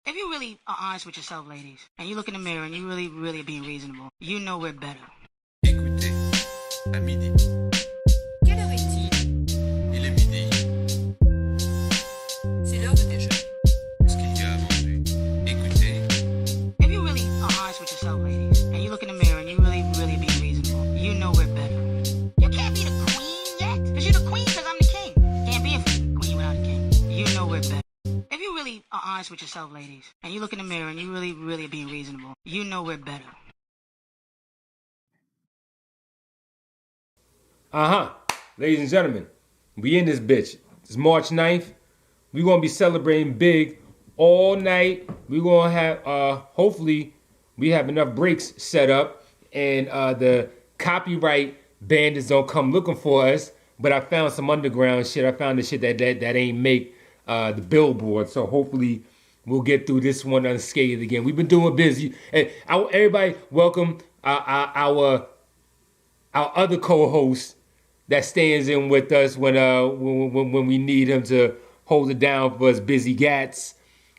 If you really are honest with yourself, ladies, and you look in the mirror and you really are being reasonable, you know we're better. Écoutez, à midi. Quelle heure est-il? Il est midi. C'est l'heure de déjeuner. Ce qu'il y a à manger. Écoutez. If you really are honest with yourself, ladies, and you look in the mirror and you really being reasonable, you know we're better. You can't be the queen yet, because you're the queen because I'm the king. Can't be a queen without a king. You know we're better. If you really are honest with yourself, ladies, and you look in the mirror and you really are being reasonable, you know we're better. Ladies and gentlemen, we in this bitch. It's March 9th. We're going to be celebrating big all night. We're going to have, hopefully, we have enough breaks set up and the copyright bandits don't come looking for us. But I found some underground shit. I found the shit that ain't make the billboard. So hopefully we'll get through this one unscathed again. We've been doing busy. And everybody, welcome our other co-host that stands in with us when we need him to hold it down for us busy gats.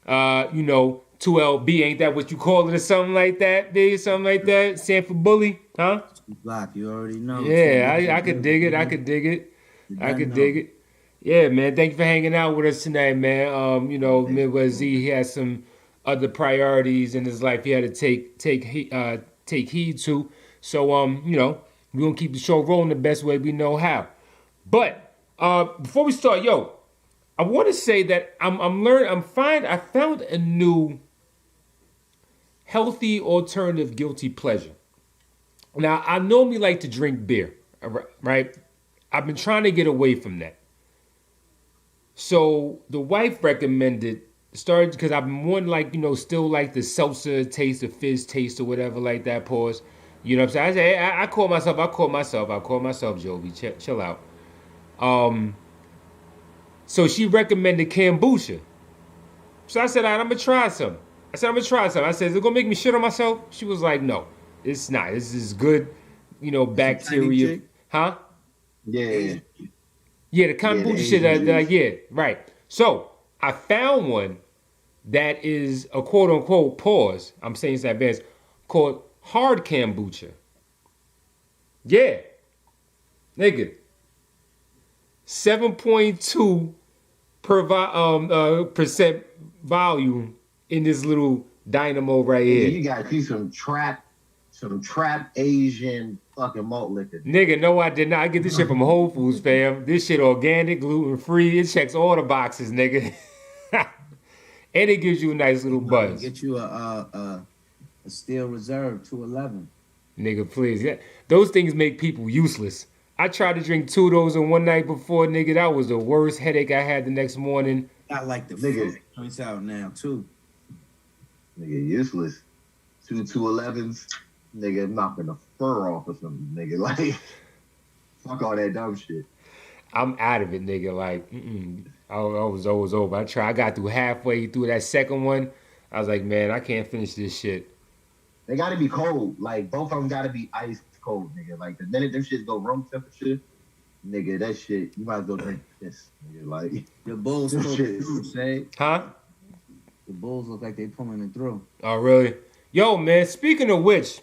2LB, ain't that what you call it or something like that, big? Something like that? Sanford Bully, huh? Block, you already know. Yeah, I could dig it. I could dig it. Yeah, man. Thank you for hanging out with us tonight, man. Midwest Z, he has some other priorities in his life he had to take heed to. So, we're gonna keep the show rolling the best way we know how. But before we start, I want to say that I found a new healthy alternative guilty pleasure. Now, I normally like to drink beer, right? I've been trying to get away from that. So the wife recommended, started because I've been wanting still like the seltzer taste, the fizz taste or whatever like that, pause. You know what I'm saying? I call myself Jovi. Chill out. So she recommended kombucha. So I said, all right, I'm going to try some. I said, is it going to make me shit on myself? She was like, no, it's not. This is good, bacteria. Huh? Yeah. Yeah, the kombucha shit, right. So I found one that is a quote unquote pause. I'm saying it's advanced, called hard kombucha. Yeah. Nigga. 7.2 percent volume in this little dynamo right here. You got you some trap Asian fucking malt liquor. Nigga, no, I did not. I get this shit from Whole Foods, fam. This shit organic, gluten free. It checks all the boxes, nigga. And it gives you a nice little buzz. Get you a Steel Reserve 211. Nigga, please. Yeah. Those things make people useless. I tried to drink 2 of those in one night before, nigga. That was the worst headache I had the next morning. I like the nigga points out now too. Nigga, useless. 211s. Nigga, knocking the fur off or something, nigga. Like, fuck all that dumb shit. I'm out of it, nigga. Like, I was over. I got through halfway through that second one. I was like, man, I can't finish this shit. They gotta be cold. Like, both of them gotta be ice cold, nigga. Like, the minute them shits go room temperature, nigga, that shit, you might as well drink this, nigga. Like, the Bulls say, huh? The Bulls look like they pulling it through. Oh, really? Yo, man, speaking of which,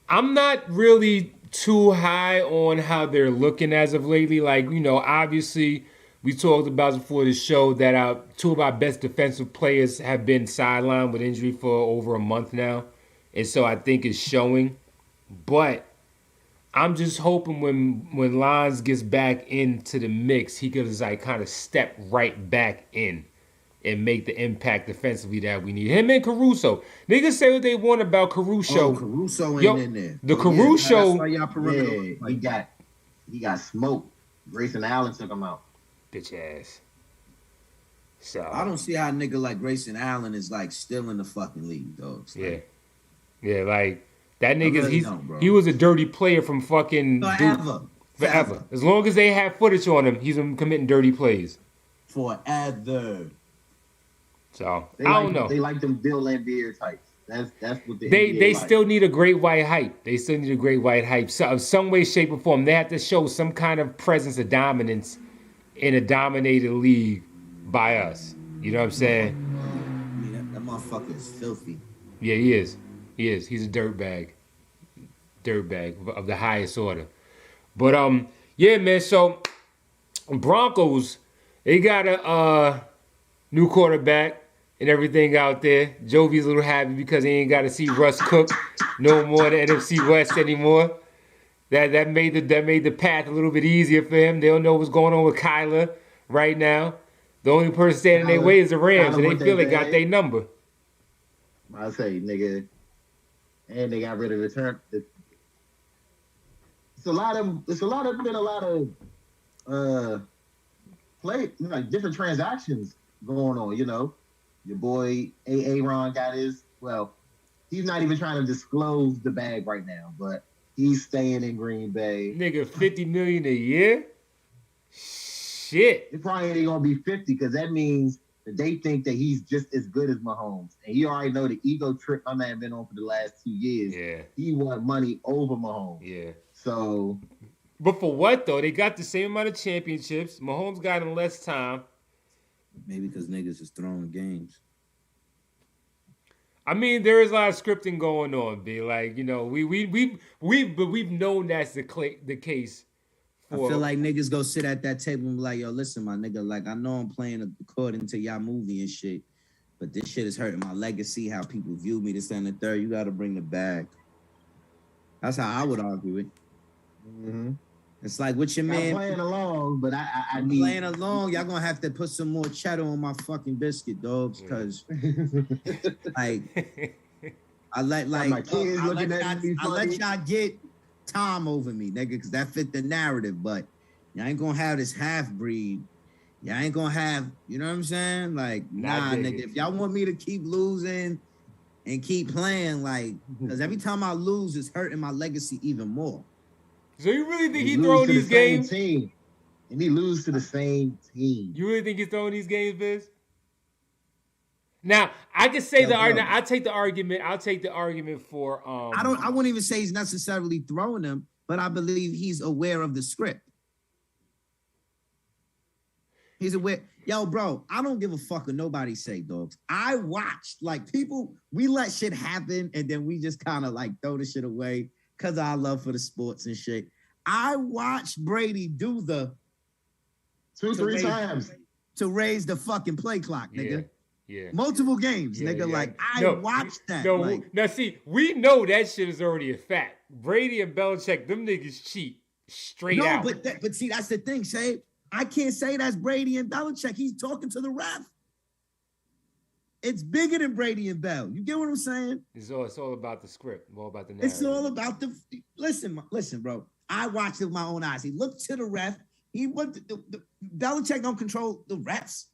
I'm not really too high on how they're looking as of lately. Like, obviously, we talked about before the show that two of our best defensive players have been sidelined with injury for over a month now. And so I think it's showing. But I'm just hoping when Lons gets back into the mix, he could just kind of step right back in and make the impact defensively that we need. Him and Caruso. Niggas say what they want about Caruso. Oh, Caruso ain't in there. The Caruso. That's why y'all perimeter. He got smoked. Grayson Allen took him out. Bitch ass. So I don't see how a nigga like Grayson Allen is like still in the fucking league, though. Yeah, like that nigga. He was a dirty player from fucking forever. As long as they have footage on him, he's committing dirty plays. Forever. So I don't know. They like them Bill Laimbeer types. That's what they still need a great white hype. They still need a great white hype. So, some way, shape, or form, they have to show some kind of presence of dominance in a dominated league by us. You know what I'm saying? motherfucker is filthy. Yeah, he is. He is. He's a dirtbag. Dirtbag of the highest order. But yeah, man. So Broncos, they got a new quarterback and everything out there. Jovi's a little happy because he ain't got to see Russ Cook no more in the NFC West anymore. That made the path a little bit easier for him. They don't know what's going on with Kyler right now. The only person standing in their way is the Rams, and they feel they got their number. I say, nigga, and they got rid of the turn. It's been a lot of play, like different transactions going on. You know, your boy Aaron got his. Well, he's not even trying to disclose the bag right now, but he's staying in Green Bay. Nigga, $50 million a year. Shit. It probably ain't gonna be 50 because that means that they think that he's just as good as Mahomes, and you already know the ego trip my man been on for the last 2 years. Yeah. He won money over Mahomes. Yeah. So. But for what though? They got the same amount of championships. Mahomes got in less time. Maybe because niggas is throwing games. I mean, there is a lot of scripting going on, B. Like, you know, we've known that's the case. I feel like niggas go sit at that table and be like, yo, listen, my nigga, like I know I'm playing according to y'all movie and shit, but this shit is hurting my legacy, how people view me, this and the third. You gotta bring the bag. That's how I would argue it. Mm-hmm. It's like with your man. I'm playing along, but I I'm need playing along. Y'all gonna have to put some more cheddar on my fucking biscuit, dogs, because like I let y'all get Tom over me, nigga, because that fit the narrative. But y'all ain't gonna have this half breed. Y'all ain't gonna have, you know what I'm saying? Like, nah, nigga. If y'all want me to keep losing and keep playing, like, because every time I lose, it's hurting my legacy even more. So you really think he's throwing these games? Team, and he lose to the same team. You really think he's throwing these games, Biz? Now I can say I'll take the argument. I'll take the argument for. I wouldn't even say he's necessarily throwing them, but I believe he's aware of the script. He's aware. Yo, bro, I don't give a fuck what nobody say, dogs. I watched, like, people, we let shit happen and then we just kind of like throw the shit away because of our love for the sports and shit. I watched Brady do the 2-3 times to raise the fucking play clock, nigga. Yeah. Multiple games, nigga. Yeah. Like, I watched that. No, like, now see, we know that shit is already a fact. Brady and Belichick, them niggas cheat straight out. No, but see, that's the thing, Shay. I can't say that's Brady and Belichick. He's talking to the ref. It's bigger than Brady and Bell. You get what I'm saying? It's all about the script, all about the narrative. It's all about the listen, bro. I watched it with my own eyes. He looked to the ref. The Belichick don't control the refs.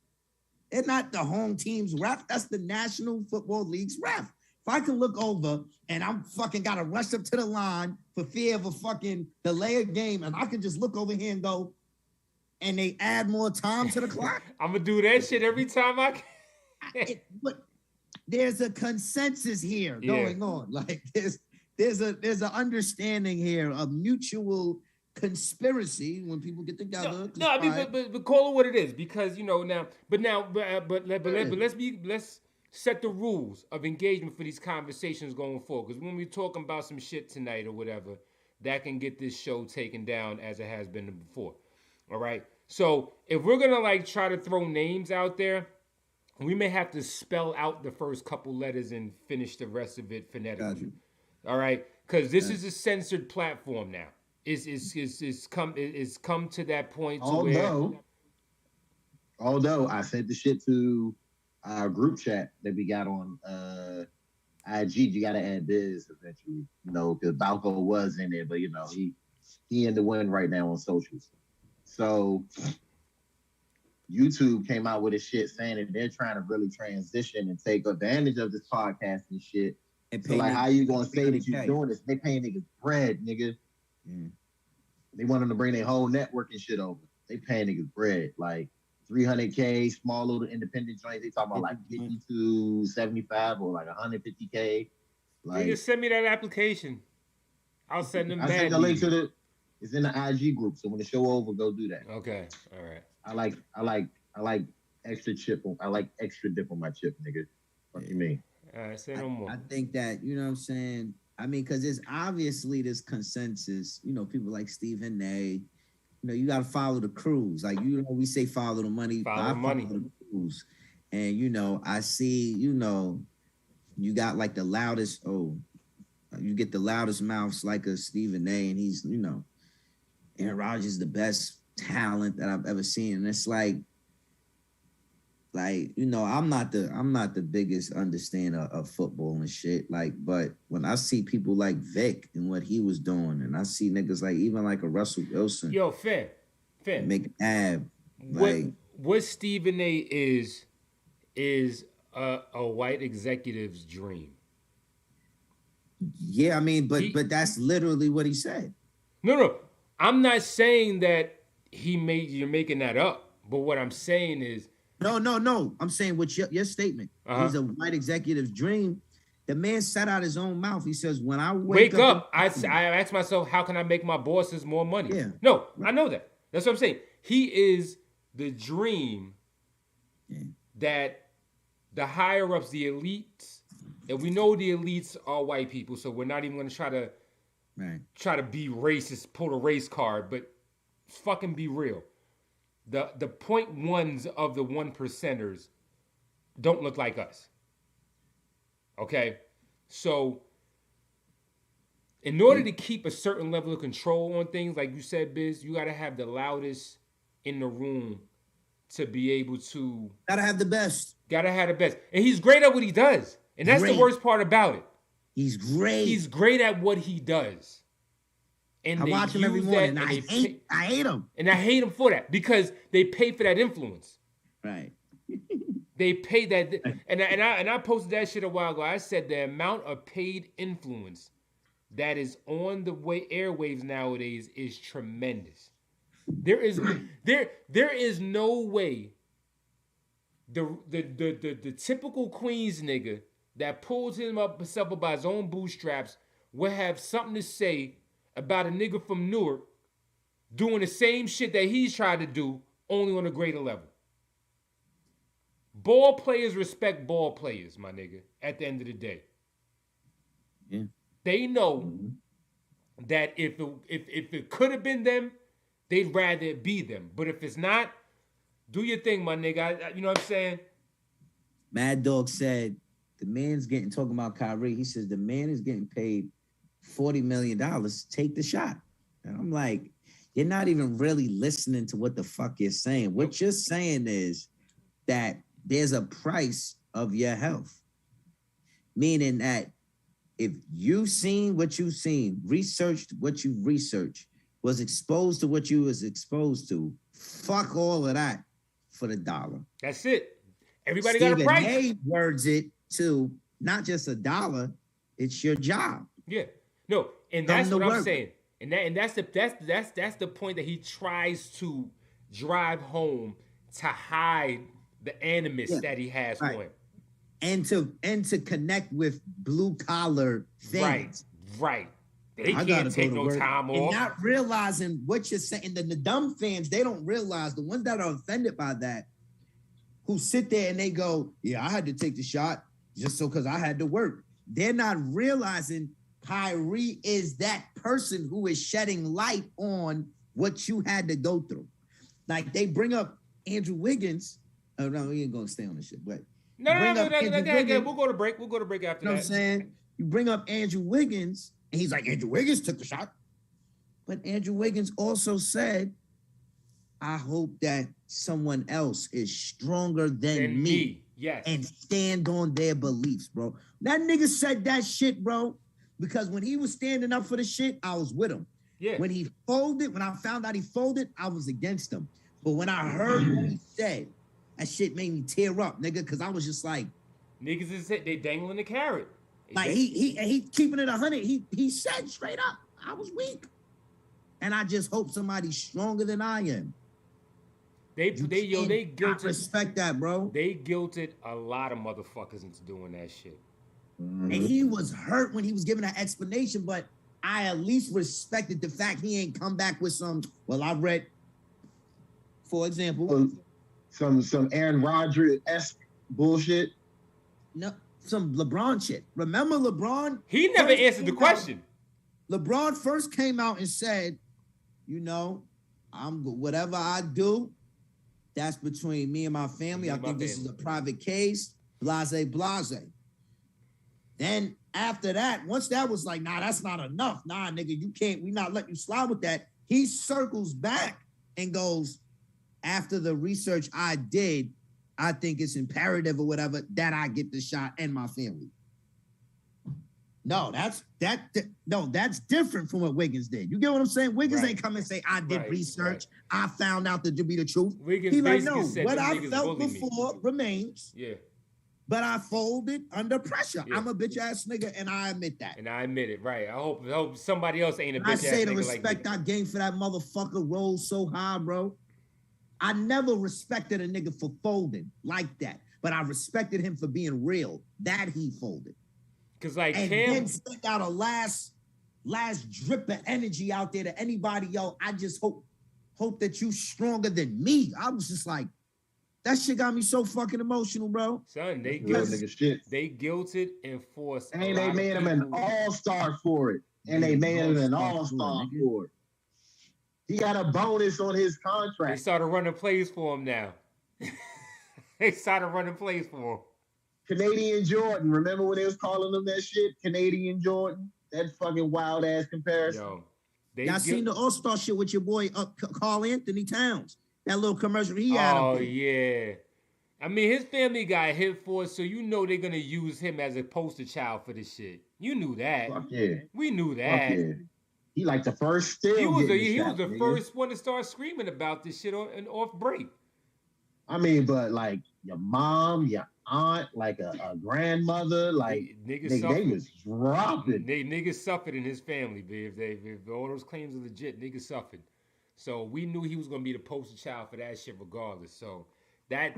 They're not the home team's ref. That's the National Football League's ref. If I can look over and I'm fucking got to rush up to the line for fear of a fucking delay of game, and I can just look over here and go, and they add more time to the clock. I'm gonna do that shit every time I can. But there's a consensus here going on. Like there's an understanding here of mutual conspiracy when people get together. No, I mean, but call it what it is, because you know let's set the rules of engagement for these conversations going forward. Because when we're talking about some shit tonight or whatever, that can get this show taken down as it has been before. All right. So if we're gonna like try to throw names out there, we may have to spell out the first couple letters and finish the rest of it phonetically. All right, because this is a censored platform now. It's come to that point. Although I sent the shit to our group chat that we got on IG, you gotta add Biz eventually, you know, because Balco was in there, but you know he in the win right now on socials. So YouTube came out with a shit saying that they're trying to really transition and take advantage of this podcast and shit. And so like, how you gonna say that you're doing this? They paying niggas bread, nigga. Mm. They want them to bring their whole network and shit over. They paying niggas bread, like $300K, small little independent joints. They talking about like 50 to 75 or like 150K. Like, just send me that application. I'll send them. I sent the link to the. It's in the IG group, so when the show over, go do that. Okay, all right. I like extra chip. I like extra dip on my chip, nigga. What you mean? Say no more. I think that, you know what I'm saying? I mean, because there's obviously this consensus, you know, people like Stephen A. You know, you got to follow the crews. Like, you know, we say follow the money. Follow I the money. follow the crews. And, you know, I see, you know, you got like the loudest, you get the loudest mouths like a Stephen A. And he's, you know, Aaron Rodgers is the best talent that I've ever seen. And it's like, you know, I'm not the biggest understander of football and shit. Like, but when I see people like Vic and what he was doing, and I see niggas like even like a Russell Wilson, Yo, Finn. make an ab, like What Stephen A. is a white executive's dream. yeah, I mean, but that's literally what he said. No, I'm not saying that you're making that up. But what I'm saying is, No. I'm saying what your statement. He's a white executive's dream. The man said out his own mouth. He says, "When I wake up." I ask myself, how can I make my bosses more money? Yeah. No, I know that. That's what I'm saying. He is the dream that the higher ups, the elites, and we know the elites are white people, so we're not even going to try to be racist, pull the race card, but fucking be real. The 0.1s of the 1%ers don't look like us. Okay? So, in order to keep a certain level of control on things, like you said, Biz, you got to have the loudest in the room to be able to... Gotta have the best. Gotta have the best. And he's great at what he does. And that's the worst part about it. He's great. He's great at what he does. And I watch him every morning. I hate him. And I hate him for that because they pay for that influence. Right. They pay that, and I posted that shit a while ago. I said the amount of paid influence that is on the airwaves nowadays is tremendous. There is no way the typical Queens nigga that pulls himself up by his own bootstraps will have something to say about a nigga from Newark doing the same shit that he's tried to do, only on a greater level. Ball players respect ball players, my nigga, at the end of the day. Yeah. They know that if it could have been them, they'd rather it be them. But if it's not, do your thing, my nigga. You know what I'm saying? Mad Dog said, the man's talking about Kyrie, he says, the man is getting paid $40 million, take the shot. And I'm like, you're not even really listening to what the fuck you're saying. What you're saying is that there's a price of your health. Meaning that if you've seen what you've seen, researched what you've researched, was exposed to what you was exposed to, fuck all of that for the dollar. That's it. Everybody got a price. Stephen A. words it to not just $1, it's your job. Yeah. No, and that's what I'm saying. And that's the point that he tries to drive home to hide the animus that he has for him. And to connect with blue collar things. Right. They can't take no time off. And not realizing what you're saying. And the dumb fans, they don't realize, the ones that are offended by that, who sit there and they go, yeah, I had to take the shot just so because I had to work. They're not realizing Kyrie is that person who is shedding light on what you had to go through. Like they bring up Andrew Wiggins. Oh no, we ain't gonna stay on this shit. But no, we'll go to break. We'll go to break after that. You know what I'm saying? You bring up Andrew Wiggins, and he's like, Andrew Wiggins took the shot. But Andrew Wiggins also said, I hope that someone else is stronger than me. Yes. And stand on their beliefs, bro. That nigga said that shit, bro. Because when he was standing up for the shit, I was with him. Yeah. When he folded, when I found out he folded, I was against him. But when I heard what he said, that shit made me tear up, nigga, because I was just like... Niggas is they dangling the carrot. Like, he keeping it 100. He said straight up, I was weak. And I just hope somebody's stronger than I am. They guilted... I respect that, bro. They guilted a lot of motherfuckers into doing that shit. And he was hurt when he was giving that explanation, but I at least respected the fact he ain't come back with some, well, I read, for example... Some Aaron Rodgers-esque bullshit. No, some LeBron shit. Remember LeBron? He never first answered the came question. out- LeBron first came out and said, whatever I do, that's between me and my family. I think this is a private case. Blase, blase. Then after that, once that was like, nah, that's not enough. Nah, nigga, we not letting you slide with that. He circles back and goes, after the research I did, I think it's imperative or whatever that I get the shot and my family. No, that's different from what Wiggins did. You get what I'm saying? Wiggins ain't come and say, I did research. I found out that to be the truth. Wiggins He like, basically no, said what them I niggas felt bully me. before remains, Yeah. but I folded under pressure. Yeah. I'm a bitch ass nigga, and I admit that. And I admit it, right. I hope somebody else ain't a bitch I ass say the nigga like respect me. I gained for that motherfucker rolls so high, bro. I never respected a nigga for folding like that, but I respected him for being real. That he folded. Cause like And Cam, then sent out a last drip of energy out there to anybody, yo. I just hope that you stronger than me. I was just like, that shit got me so fucking emotional, bro. son, they Real guilted, nigga shit. they guilted and forced. And they made him an all-star for it. And they made him an all-star for it. He got a bonus on his They contract. started running plays for him now. They started running plays for him. Canadian Jordan. Remember when they was calling him that shit? Canadian Jordan? That fucking wild ass comparison. Yo, they Y'all seen the All-Star shit with your boy Carl Anthony Towns. That little commercial he had. Oh up there. yeah. I mean, his family got hit for it, so you know they're gonna use him as a poster child for this shit. You knew that. Fuck yeah. We knew Fuck that. yeah. He like the first still. He was getting the nigga. first one to start screaming about this shit on off break. I mean, but like your mom, your aunt, like a grandmother, like Niggas they suffered. was dropping. Niggas suffered in his family, but if all those claims are legit, niggas suffered. So we knew he was gonna be the poster child for that shit regardless. So that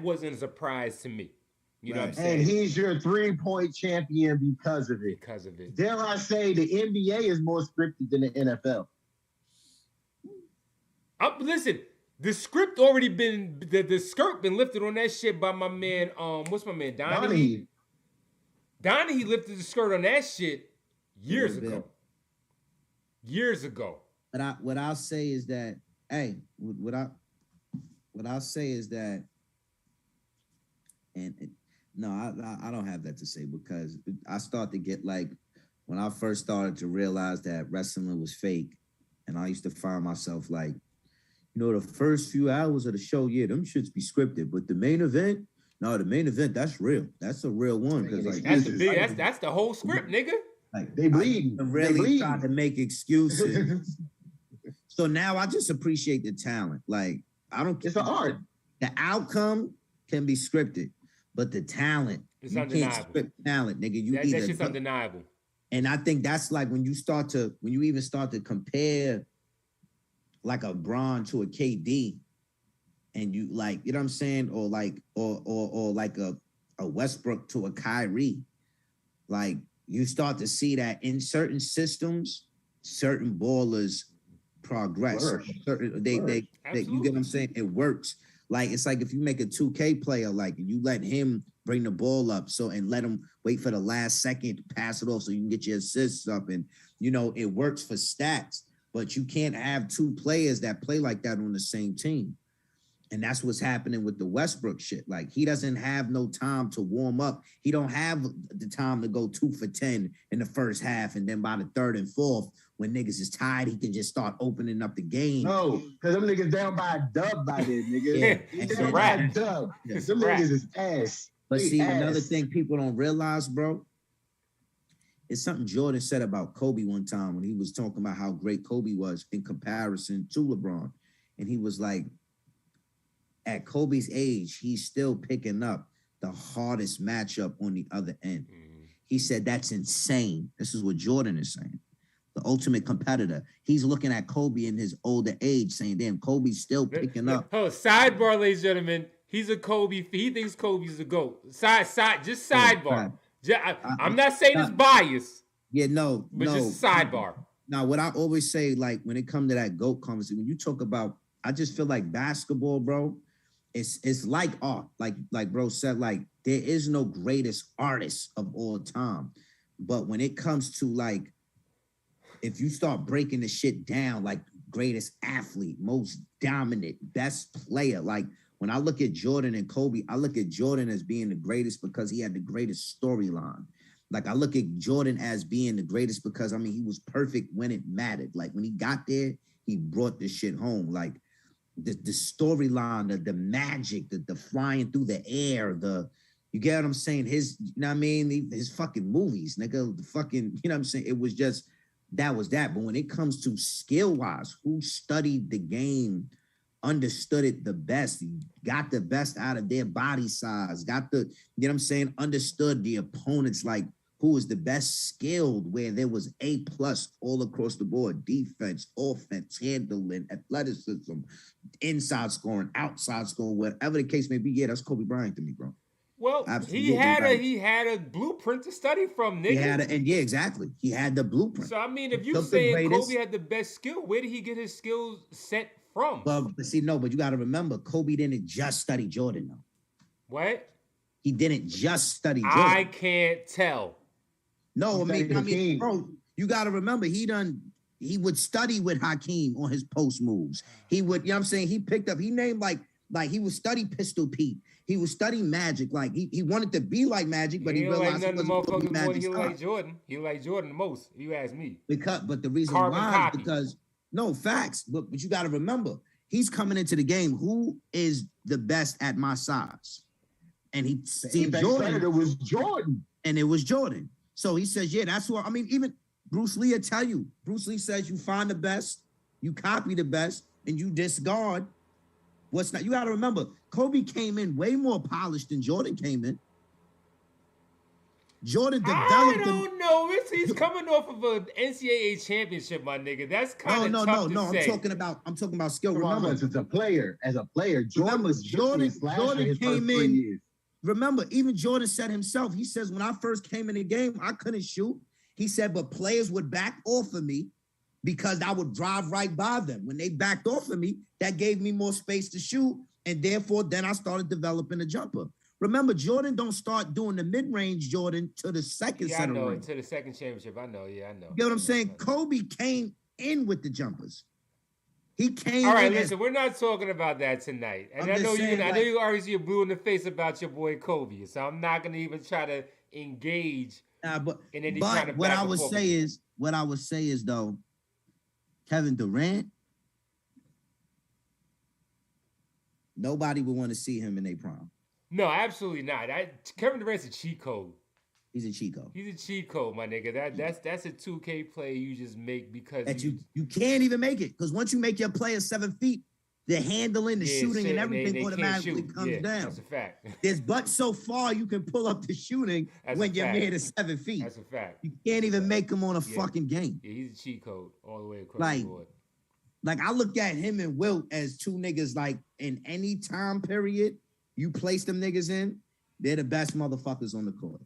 wasn't a surprise to me. You know what I'm saying? And he's your 3-point champion because of it. Because of it. Dare I say the NBA is more scripted than the NFL. Listen, the script already been the skirt been lifted on that shit by my man. What's my man Donnie? Donnie lifted the skirt on that shit years ago. Years ago. But what I'll say is that, hey, what I'll say is that, no, I don't have that to say because I start to get like, when I first started to realize that wrestling was fake, and I used to find myself like, the first few hours of the show, yeah, them shits be scripted, but the main event, that's real. That's a real one because like that's the whole script, nigga. Like they bleeding. Really trying to make excuses. So now I just appreciate the talent. Like I don't. It's an art. The outcome can be scripted, but the talent, it's you undeniable. can't script talent, nigga. That shit's undeniable. And I think that's like when you even start to compare like a Bron to a KD, and you like, you know what I'm saying, or like a Westbrook to a Kyrie, like you start to see that in certain systems, certain ballers progress. They you get what I'm saying? It works. Like it's like if you make a 2K player, like you let him bring the ball up, and let him wait for the last second to pass it off so you can get your assists up, and it works for stats. But you can't have two players that play like that on the same team. And that's what's happening with the Westbrook shit. Like he doesn't have no time to warm up. He don't have the time to go 2 for 10 in the first half. And then by the third and fourth, when niggas is tired, he can just start opening up the game. No, because them niggas down by a dub by then, nigga. Yeah, It's down by a dub. It's Them a wrap. niggas is ass. But They see, ass. another thing people don't realize, bro, it's something Jordan said about Kobe one time when he was talking about how great Kobe was in comparison to LeBron. And he was like, at Kobe's age, he's still picking up the hardest matchup on the other end. Mm-hmm. He said, that's insane. This is what Jordan is saying. The ultimate competitor. He's looking at Kobe in his older age saying, damn, Kobe's still picking up. Oh, sidebar, ladies and gentlemen. He's a Kobe. He thinks Kobe's a GOAT. Just sidebar. I'm not saying it's bias, Yeah, no. just a sidebar. Now, what I always say, like when it comes to that GOAT conversation, when you talk about, I just feel like basketball, bro, it's like art, like bro said, like there is no greatest artist of all time. But when it comes to like, if you start breaking the shit down, like greatest athlete, most dominant, best player, like when I look at Jordan and Kobe, I look at Jordan as being the greatest because he had the greatest storyline. Like I look at Jordan as being the greatest because I mean he was perfect when it mattered. Like when he got there, he brought this shit home. Like the storyline, the magic, the flying through the air, you get what I'm saying? His, you know what I mean? His fucking movies, nigga, the fucking, you know what I'm saying? It was just, that was that. But when it comes to skill-wise, who studied the game, understood it the best, got the best out of their body size, got the, you know what I'm saying? Understood the opponents, like who was the best skilled, where there was A+ all across the board, defense, offense, handling, athleticism, inside scoring, outside scoring, whatever the case may be. Yeah, that's Kobe Bryant to me, bro. Well, Absolutely he had a blueprint to study from, nigga. He had and yeah, exactly. He had the blueprint. So I mean, if you saying Kobe had the best skill, where did he get his skills set from? But see, no, but you got to remember, Kobe didn't just study Jordan, though. What? He didn't just study Jordan. I can't tell. No, I mean, bro, you got to remember, he would study with Hakeem on his post moves. He would, you know what I'm saying? He named like he would study Pistol Pete. He would study Magic. Like he wanted to be like Magic, but he realized he wasn't going to be Magic. He like Jordan. He liked Jordan the most, if you ask me. But the reason why is because, no, facts. But you got to remember, he's coming into the game. Who is the best at my size? And he seen Jordan. It was Jordan. And it was Jordan. So he says, yeah, that's what, I mean, even Bruce Lee will tell you. Bruce Lee says you find the best, you copy the best, and you discard what's not. You got to remember, Kobe came in way more polished than Jordan came in. Jordan developed. I don't know. He's coming off of an NCAA championship, my nigga. That's kind of tough to say. I'm talking about skill. Remember, as a player, Jordan came in. Remember, even Jordan said himself, he says, when I first came in the game, I couldn't shoot. He said, but players would back off of me because I would drive right by them. When they backed off of me, that gave me more space to shoot. And therefore, then I started developing a jumper. Remember, Jordan don't start doing the mid-range Jordan to the second set of ring. To the second championship. I know, yeah, I know. You know what I'm saying? Kobe came in with the jumpers. He came. All right, listen, we're not talking about that tonight. And I know you already blue in the face about your boy Kobe, so I'm not gonna even try to engage in any kind of. What I would say is though, Kevin Durant, nobody would want to see him in their prime. No, absolutely not. Kevin Durant's a cheat code. He's a cheat code. He's a cheat code, my nigga. That's a 2K play you just make because you can't even make it, because once you make your player 7 feet, the handling, the shooting, and everything they automatically comes down. That's a fact. There's but so far you can pull up the shooting when your man is 7 feet. That's a fact. You can't even make him on a fucking game. Yeah, he's a cheat code all the way across the board. Like I look at him and Wilt as two niggas. Like in any time period you place them niggas in, they're the best motherfuckers on the court.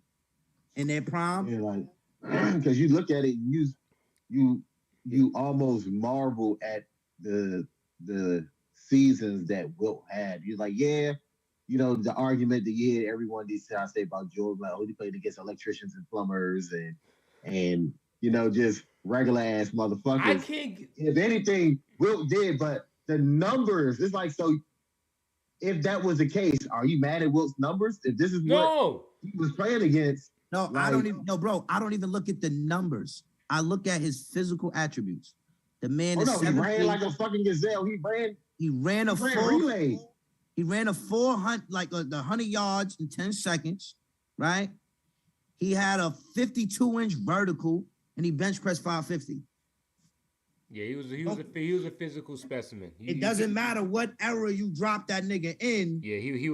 In their prime, yeah, like because you look at it, you almost marvel at the seasons that Wilt had. You're like, yeah, you know, the argument that everyone needs to say about Jordan, like, he played against electricians and plumbers and you know, just regular ass motherfuckers. I can't. If anything, Wilt did, but the numbers, it's like, so if that was the case, are you mad at Wilt's numbers? If this is what he was playing against. No, I don't even. No, bro, I don't even look at the numbers. I look at his physical attributes. The man is. He ran like a fucking gazelle. He ran a relay. He ran a 400, like the 100 yards in 10 seconds, right? He had a 52-inch vertical, and he bench pressed 550. Yeah, he was a physical specimen. It doesn't matter what era you drop that nigga in. Yeah, he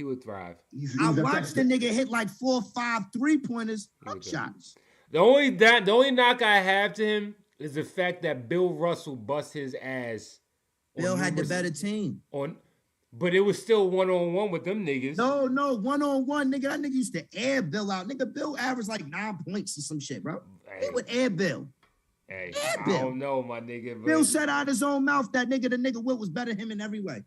would thrive. I watched the nigga hit like 4 or 5 3-pointers, hook shots. The only knock I have to him is the fact that Bill Russell bust his ass. Bill had the better team. But it was still 1-on-1 with them niggas. No, 1-on-1, nigga. That nigga used to air Bill out. Nigga, Bill averaged like 9 points or some shit, bro. He would air Bill. Hey, I don't know, my nigga. Bill said out his own mouth that the nigga Wilt was better than him in every way.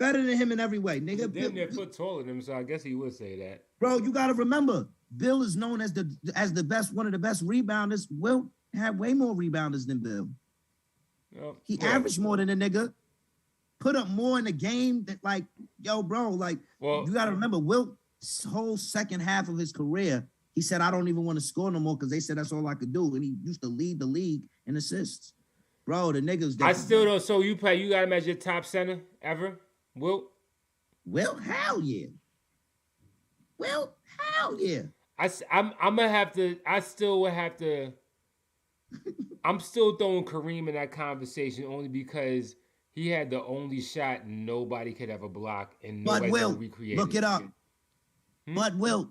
better than him in every way, nigga. Damn near foot taller than him, so I guess he would say that. Bro, you gotta remember, Bill is known as the best, one of the best rebounders. Will had way more rebounders than Bill. He averaged more than a nigga. Put up more in the game that, like, yo, bro, like, you gotta remember, Wilt's whole second half of his career, he said, I don't even want to score no more because they said that's all I could do. And he used to lead the league in assists. Bro, the niggas. I still don't. So you got him as your top center ever, Wilt? Well, hell yeah. Well, hell yeah. I'm gonna have to. I still would have to. I'm still throwing Kareem in that conversation only because he had the only shot nobody could ever block and nobody could recreate. Look it up. But Wilt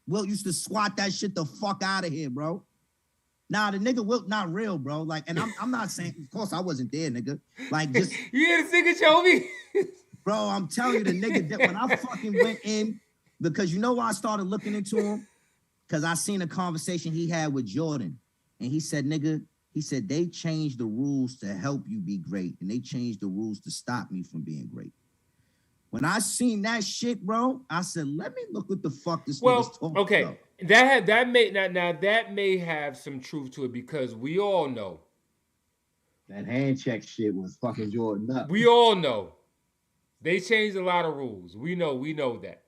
used to squat that shit the fuck out of here, bro. Nah, the nigga Wilt not real, bro. Like, and I'm not saying, of course I wasn't there, nigga. Like, just you hear the nigga Jovi? Bro, I'm telling you, the nigga that when I fucking went in, because you know why I started looking into him? Because I seen a conversation he had with Jordan. And he said, nigga, he said, they changed the rules to help you be great. And they changed the rules to stop me from being great. When I seen that shit, bro, I said, let me look what the fuck this nigga's talking about. That may have some truth to it because we all know that hand check shit was fucking Jordan up. We all know they changed a lot of rules. We know that.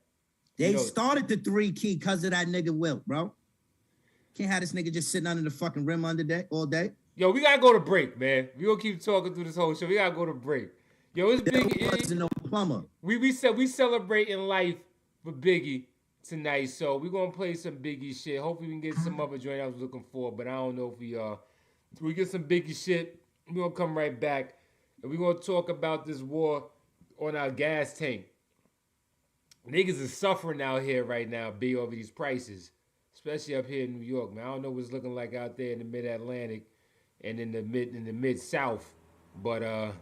They started the 3-key because of that nigga Wilt, bro. Can't have this nigga just sitting under the fucking rim all day. Yo, we gotta go to break, man. We gonna keep talking through this whole show. We gotta go to break. Yo, it's Biggie. No plumber. We celebrating life for Biggie tonight, so we're gonna play some Biggie shit. Hopefully we can get some other joint I was looking for, but I don't know if we get some Biggie shit. We're gonna come right back and we're gonna talk about this war on our gas tank. Niggas is suffering out here right now, B, over these prices, especially up here in New York, man. I don't know what it's looking like out there in the mid-Atlantic and in the mid-South, but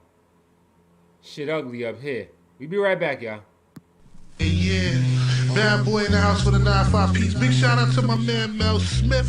shit ugly up here. We be right back, y'all. Yeah, bad boy in the house with a 9-5 piece. Big shout out to my man Mel Smith,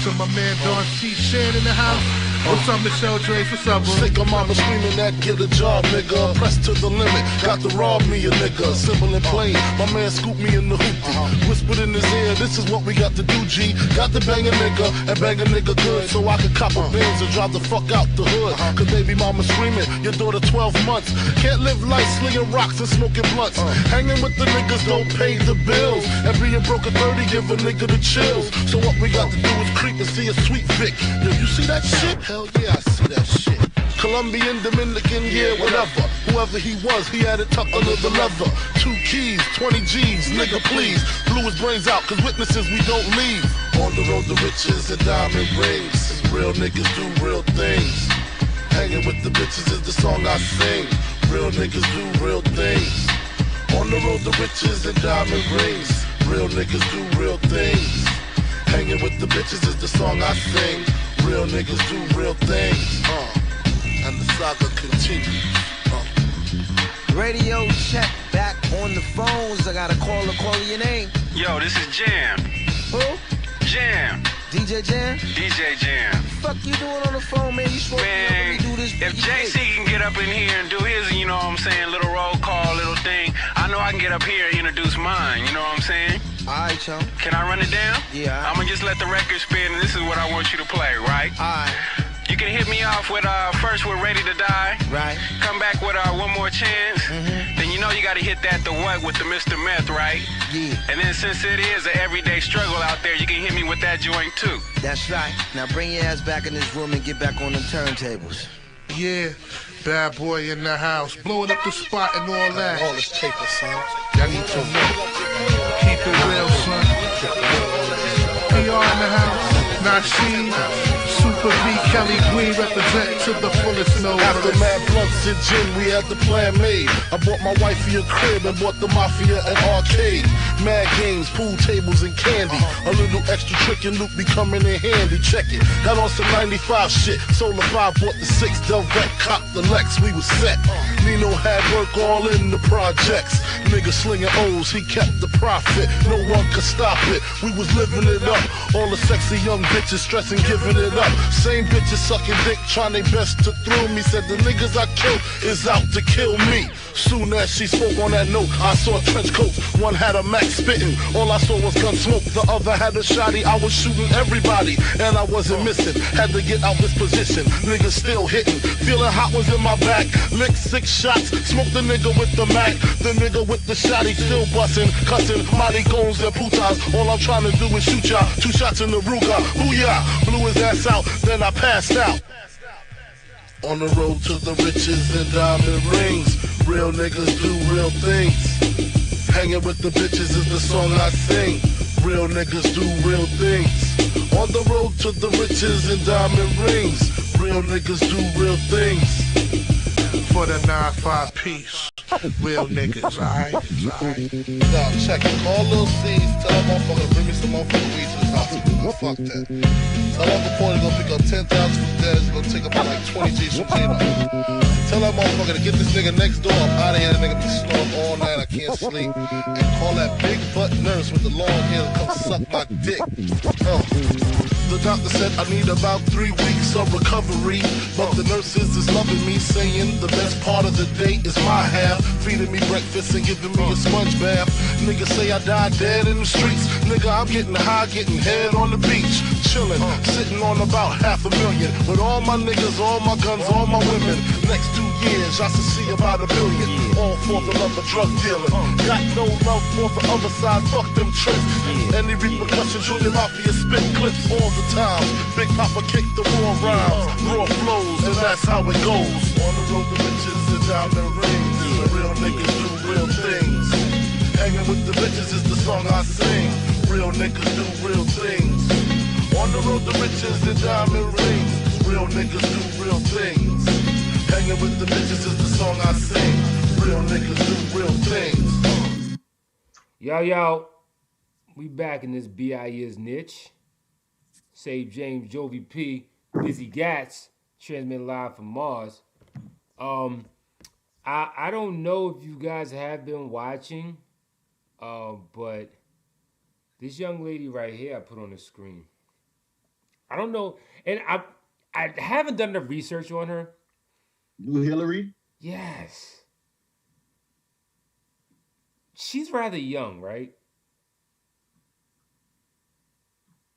to my man Don C. Shan in the house. What's up, Michelle Drace? What's up, bro? Sick of mama screaming that get a job, nigga. Pressed to the limit, got to rob me a nigga. Simple and plain, my man scooped me in the hoopty. Whispered in his ear, this is what we got to do, G. Got to bang a nigga and bang a nigga good, so I could cop a Benz and drive the fuck out the hood. Cause baby mama screaming, your daughter 12 months. Can't live life slinging rocks and smoking blunts. Hanging with the niggas don't pay the bills. And being broke at 30 give a nigga the chills. So what we got to do is creep and see a sweet Vic. Yo, you see that shit? Hell yeah, I see that shit. Colombian, Dominican, yeah, whatever. Whoever he was, he had it tucked under the leather. 2 keys, 20 G's, nigga please. Blew his brains out, cause witnesses we don't leave. On the road to riches and diamond rings. Real niggas do real things. Hanging with the bitches is the song I sing. Real niggas do real things. On the road to riches and diamond rings. Real niggas do real things. Hanging with the bitches is the song I sing. Real niggas do real things. And the saga continues. Radio check, back on the phones. I got a caller calling your name. Yo, this is Jam. Who? Jam. DJ Jam? DJ Jam. Fuck you doing on the phone, man? You supposed to help me do this. If JC can get up in here and do his, you know what I'm saying, little roll call, little thing, I know I can get up here and introduce mine, you know what I'm saying? Alright, chum. Can I run it down? Yeah. I'm gonna just let the record spin, and this is what I want you to play, right? Alright. You can hit me off with, first we're ready to die. Right. Come back with one more chance. Mm-hmm. Then you know you gotta hit that the what with the Mr. Meth, right? Yeah. And then since it is an everyday struggle out there, you can hit me with that joint too. That's right. Now bring your ass back in this room and get back on them turntables. Yeah, bad boy in the house. Blowing up the spot and all that. All this paper, son. Y'all need to know. Keep it real, son. PR in the house. Nasheed, Super B, Kelly Green representing to the fullest note. After mad blunts and gin, we had the plan made. I bought my wifey a crib and bought the mafia an arcade. Mad games, pool tables and candy. A little extra trick and loot be coming in handy. Check it, got on some 95 shit. Sold a 5, bought the 6, Delvet, copped the Lex, we was set. Nino had work all in the projects. Nigga slinging O's, he kept the profit. No one could stop it, we was living it up. All the sexy young bitches stressing, giving it up. Same bitches sucking dick, trying their best to thrill me. Said the niggas I killed is out to kill me. Soon as she spoke on that note, I saw trench coats. One had a Mac spitting, all I saw was gun smoke. The other had a shotty, I was shooting everybody, and I wasn't missing. Had to get out this position, niggas still hitting. Feeling hot ones in my back, licked 6 shots. Smoked the nigga with the Mac, the nigga with the shotty still busting, cussing, mighty goons and putas. All I'm trying to do is shoot y'all. 2 shots in the Ruger, booyah, blew his ass out, then I passed out. On the road to the riches and diamond rings, real niggas do real things. Hanging with the bitches is the song I sing. Real niggas do real things. On the road to the riches and diamond rings, real niggas do real things. For the 9-5 piece, real niggas, alright? Now check it, call Lil C's, tell that motherfucker to bring me some motherfucking weed to his house. Fuck that. Tell Uncle Paul he's gonna pick up 10,000 from there, he's gonna take about like 20 G's from J-Lo. Tell that motherfucker to get this nigga next door up out of here, that nigga be snoring all night, I can't sleep. And call that big butt nurse with the long hair to come suck my dick. The doctor said I need about 3 weeks of recovery, but the nurses is loving me, saying the best part of the day is my half, feeding me breakfast and giving me a sponge bath. Niggas say I died dead in the streets. Nigga, I'm getting high, getting head on the beach, chilling, sitting on about $500,000 with all my niggas, all my guns, all my women. Next 2 years, I should see about $1 billion, all for the love of drug dealing. Got no love for the other side, fuck them tricks. Any repercussions, Junior Mafia spit clips all the time. Big Papa kick the raw rhymes, raw flows, and that's how it goes. On the road to riches and diamond rings, real niggas do real things. Hanging with the bitches is the song I sing. Real niggas do real things. On the road to riches and diamond rings, real niggas do real things. Hanging with the bitches is the song I sing. Real niggas do real things. Yo, we back in this BI's niche. Save James, Jovi P, Busy Gats, transmitting live from Mars. I don't know if you guys have been watching, but this young lady right here I put on the screen. I don't know, and I haven't done the research on her. New Hillary? Yes. She's rather young, right?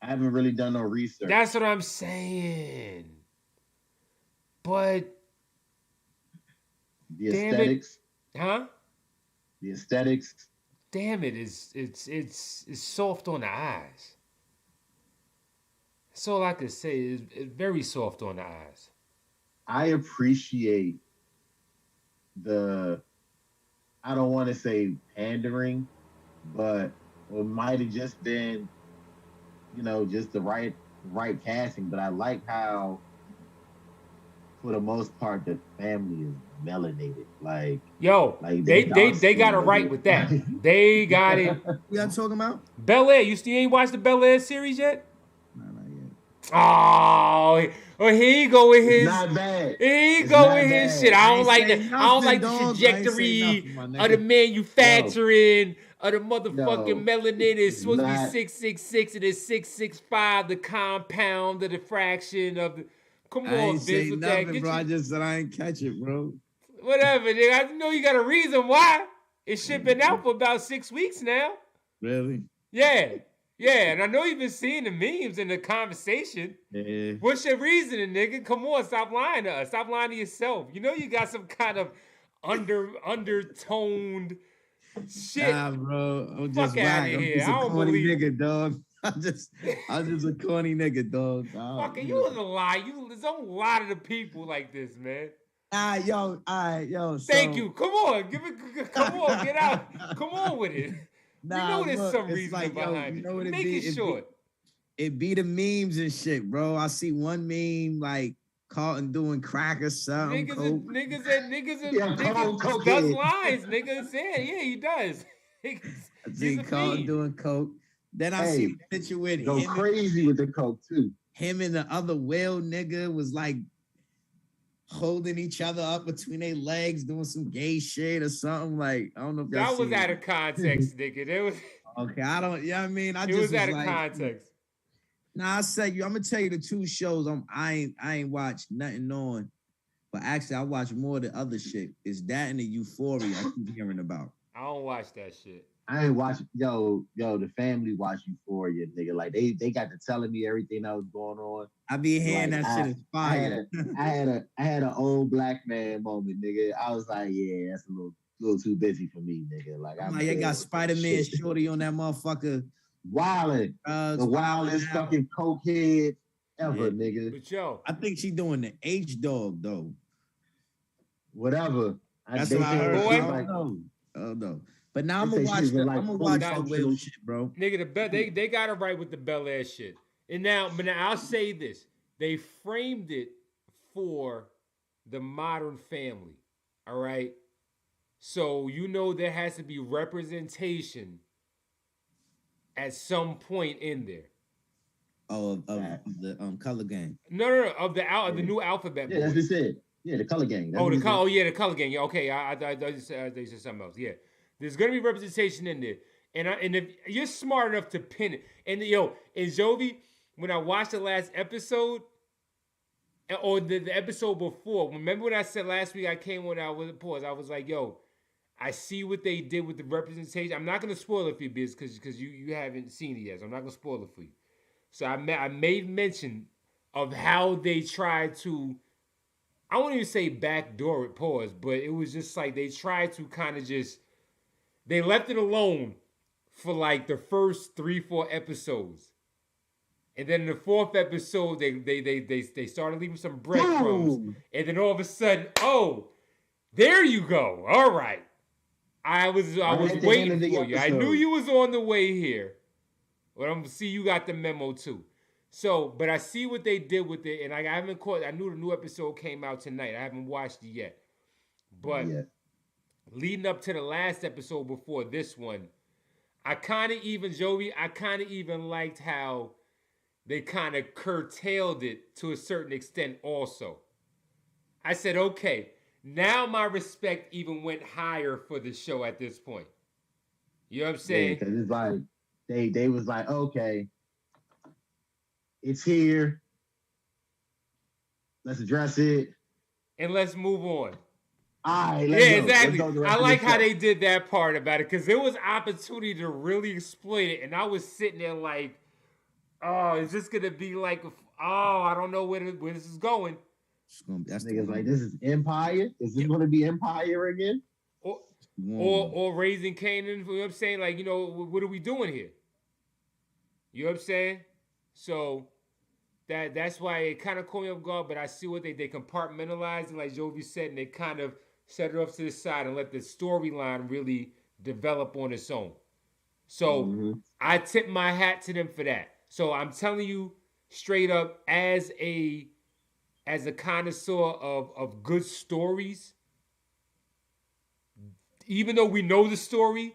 I haven't really done no research. That's what I'm saying. But the aesthetics, huh? The aesthetics. Damn it, it's soft on the eyes. That's all I could say. It's very soft on the eyes. I appreciate the, I don't want to say pandering, but it might have just been, just the right casting. But I like how, for the most part, the family is melanated. Like, they got it right with that. They got it. Y'all talking about Bel Air? You ain't watched the Bel Air series yet? No, not yet. Oh, here you go with his. Not bad. Here you go with his shit. I don't like the trajectory of the manufacturing of the motherfucking melanin. It's supposed to be 666 and it's 665. The compound of the fraction of the. Come on, Vince, with that. Bro. I just said I ain't catch it, bro. Whatever, nigga. I know you got a reason why. It's been out for about 6 weeks now. Really? Yeah, and I know you've been seeing the memes and the conversation. Yeah. What's your reasoning, nigga? Come on, stop lying to us. Stop lying to yourself. You know you got some kind of undertoned shit. Nah, bro. I'm just Fuck out of here. I'm just a corny nigga, dog. I'm just a corny nigga, dog. Fucking, you was a lie. You don't lie to the people like this, man. All right, yo. Thank you. Come on, come on, get out. Come on with it. Nah, you know there's some reason like, behind you know what it. Make it short. It be the memes and shit, bro. I see one meme like Carlton doing crack or something. Niggas coke does head. lines. Niggas said, yeah, he does. I see Carlton doing coke. Then I see the picture with go him. Crazy with the coke too. Him and the other whale nigga was like holding each other up between their legs, doing some gay shit or something. Like, I don't know if that was out of context, nigga. It was okay. I don't. Yeah, I mean, it was out of context. Nah, I said you. I'm gonna tell you the two shows. I ain't watched nothing on, but actually I watch more of the other shit. It's that and the Euphoria I keep hearing about. I don't watch that shit. I ain't watching. Yo, the family watch Euphoria, nigga. Like they got to telling me everything that was going on. I be hearing Like, that shit is fire. I had an old black man moment, nigga. I was like, yeah, that's a little too busy for me, nigga. Like I'm like, you got Spider-Man shorty on that motherfucker. Wildin'. The wildest fucking cokehead ever, nigga. But yo, I think she doing the H dog though. Whatever. That's what I heard. Boy. I don't know. But now I'm gonna watch the Will shit, bro. Nigga, they got it right with the Bel Air shit. But now I'll say this: they framed it for the Modern Family. All right, so you know there has to be representation at some point in there. Oh, of the color gang. No, of the new alphabet. Yeah, that's what it said. Yeah, the color gang. The color gang. Yeah, okay. I said something else. Yeah, there's gonna be representation in there, and if you're smart enough to pin it, and Jovi, when I watched the last episode, or the episode before, remember when I said last week I came when I was pause, I was like, yo, I see what they did with the representation. I'm not gonna spoil it for you, Biz, because you haven't seen it yet, so I'm not gonna spoil it for you. So I made mention of how they tried to. I won't even say backdoor it, pause, but it was just like they tried to kind of they left it alone for like the first 3-4 episodes. And then in the 4th episode, they started leaving some breadcrumbs. And then all of a sudden, oh, there you go. All right. I was waiting for you. I knew you was on the way here. But I'm see you got the memo too. So, but I see what they did with it, and I haven't caught. I knew the new episode came out tonight. I haven't watched it yet, but leading up to the last episode before this one, I kind of even liked how they kind of curtailed it to a certain extent. Also, I said, okay, now my respect even went higher for the show at this point. You know what I'm saying? Because it's like they was like, okay. It's here. Let's address it. And let's move on. All right, exactly. I like how they did that part about it because there was opportunity to really exploit it. And I was sitting there like, oh, is this going to be like, I don't know where this is going. That's niggas like, this is Empire? Is this going to be Empire again? Or Raising Canaan? You know what I'm saying? Like, what are we doing here? You know what I'm saying? So that's why it kind of caught me off guard, but I see what they compartmentalized it, like Jovi said, and they kind of set it off to the side and let the storyline really develop on its own. So I tip my hat to them for that. So I'm telling you straight up, as a connoisseur of good stories, even though we know the story,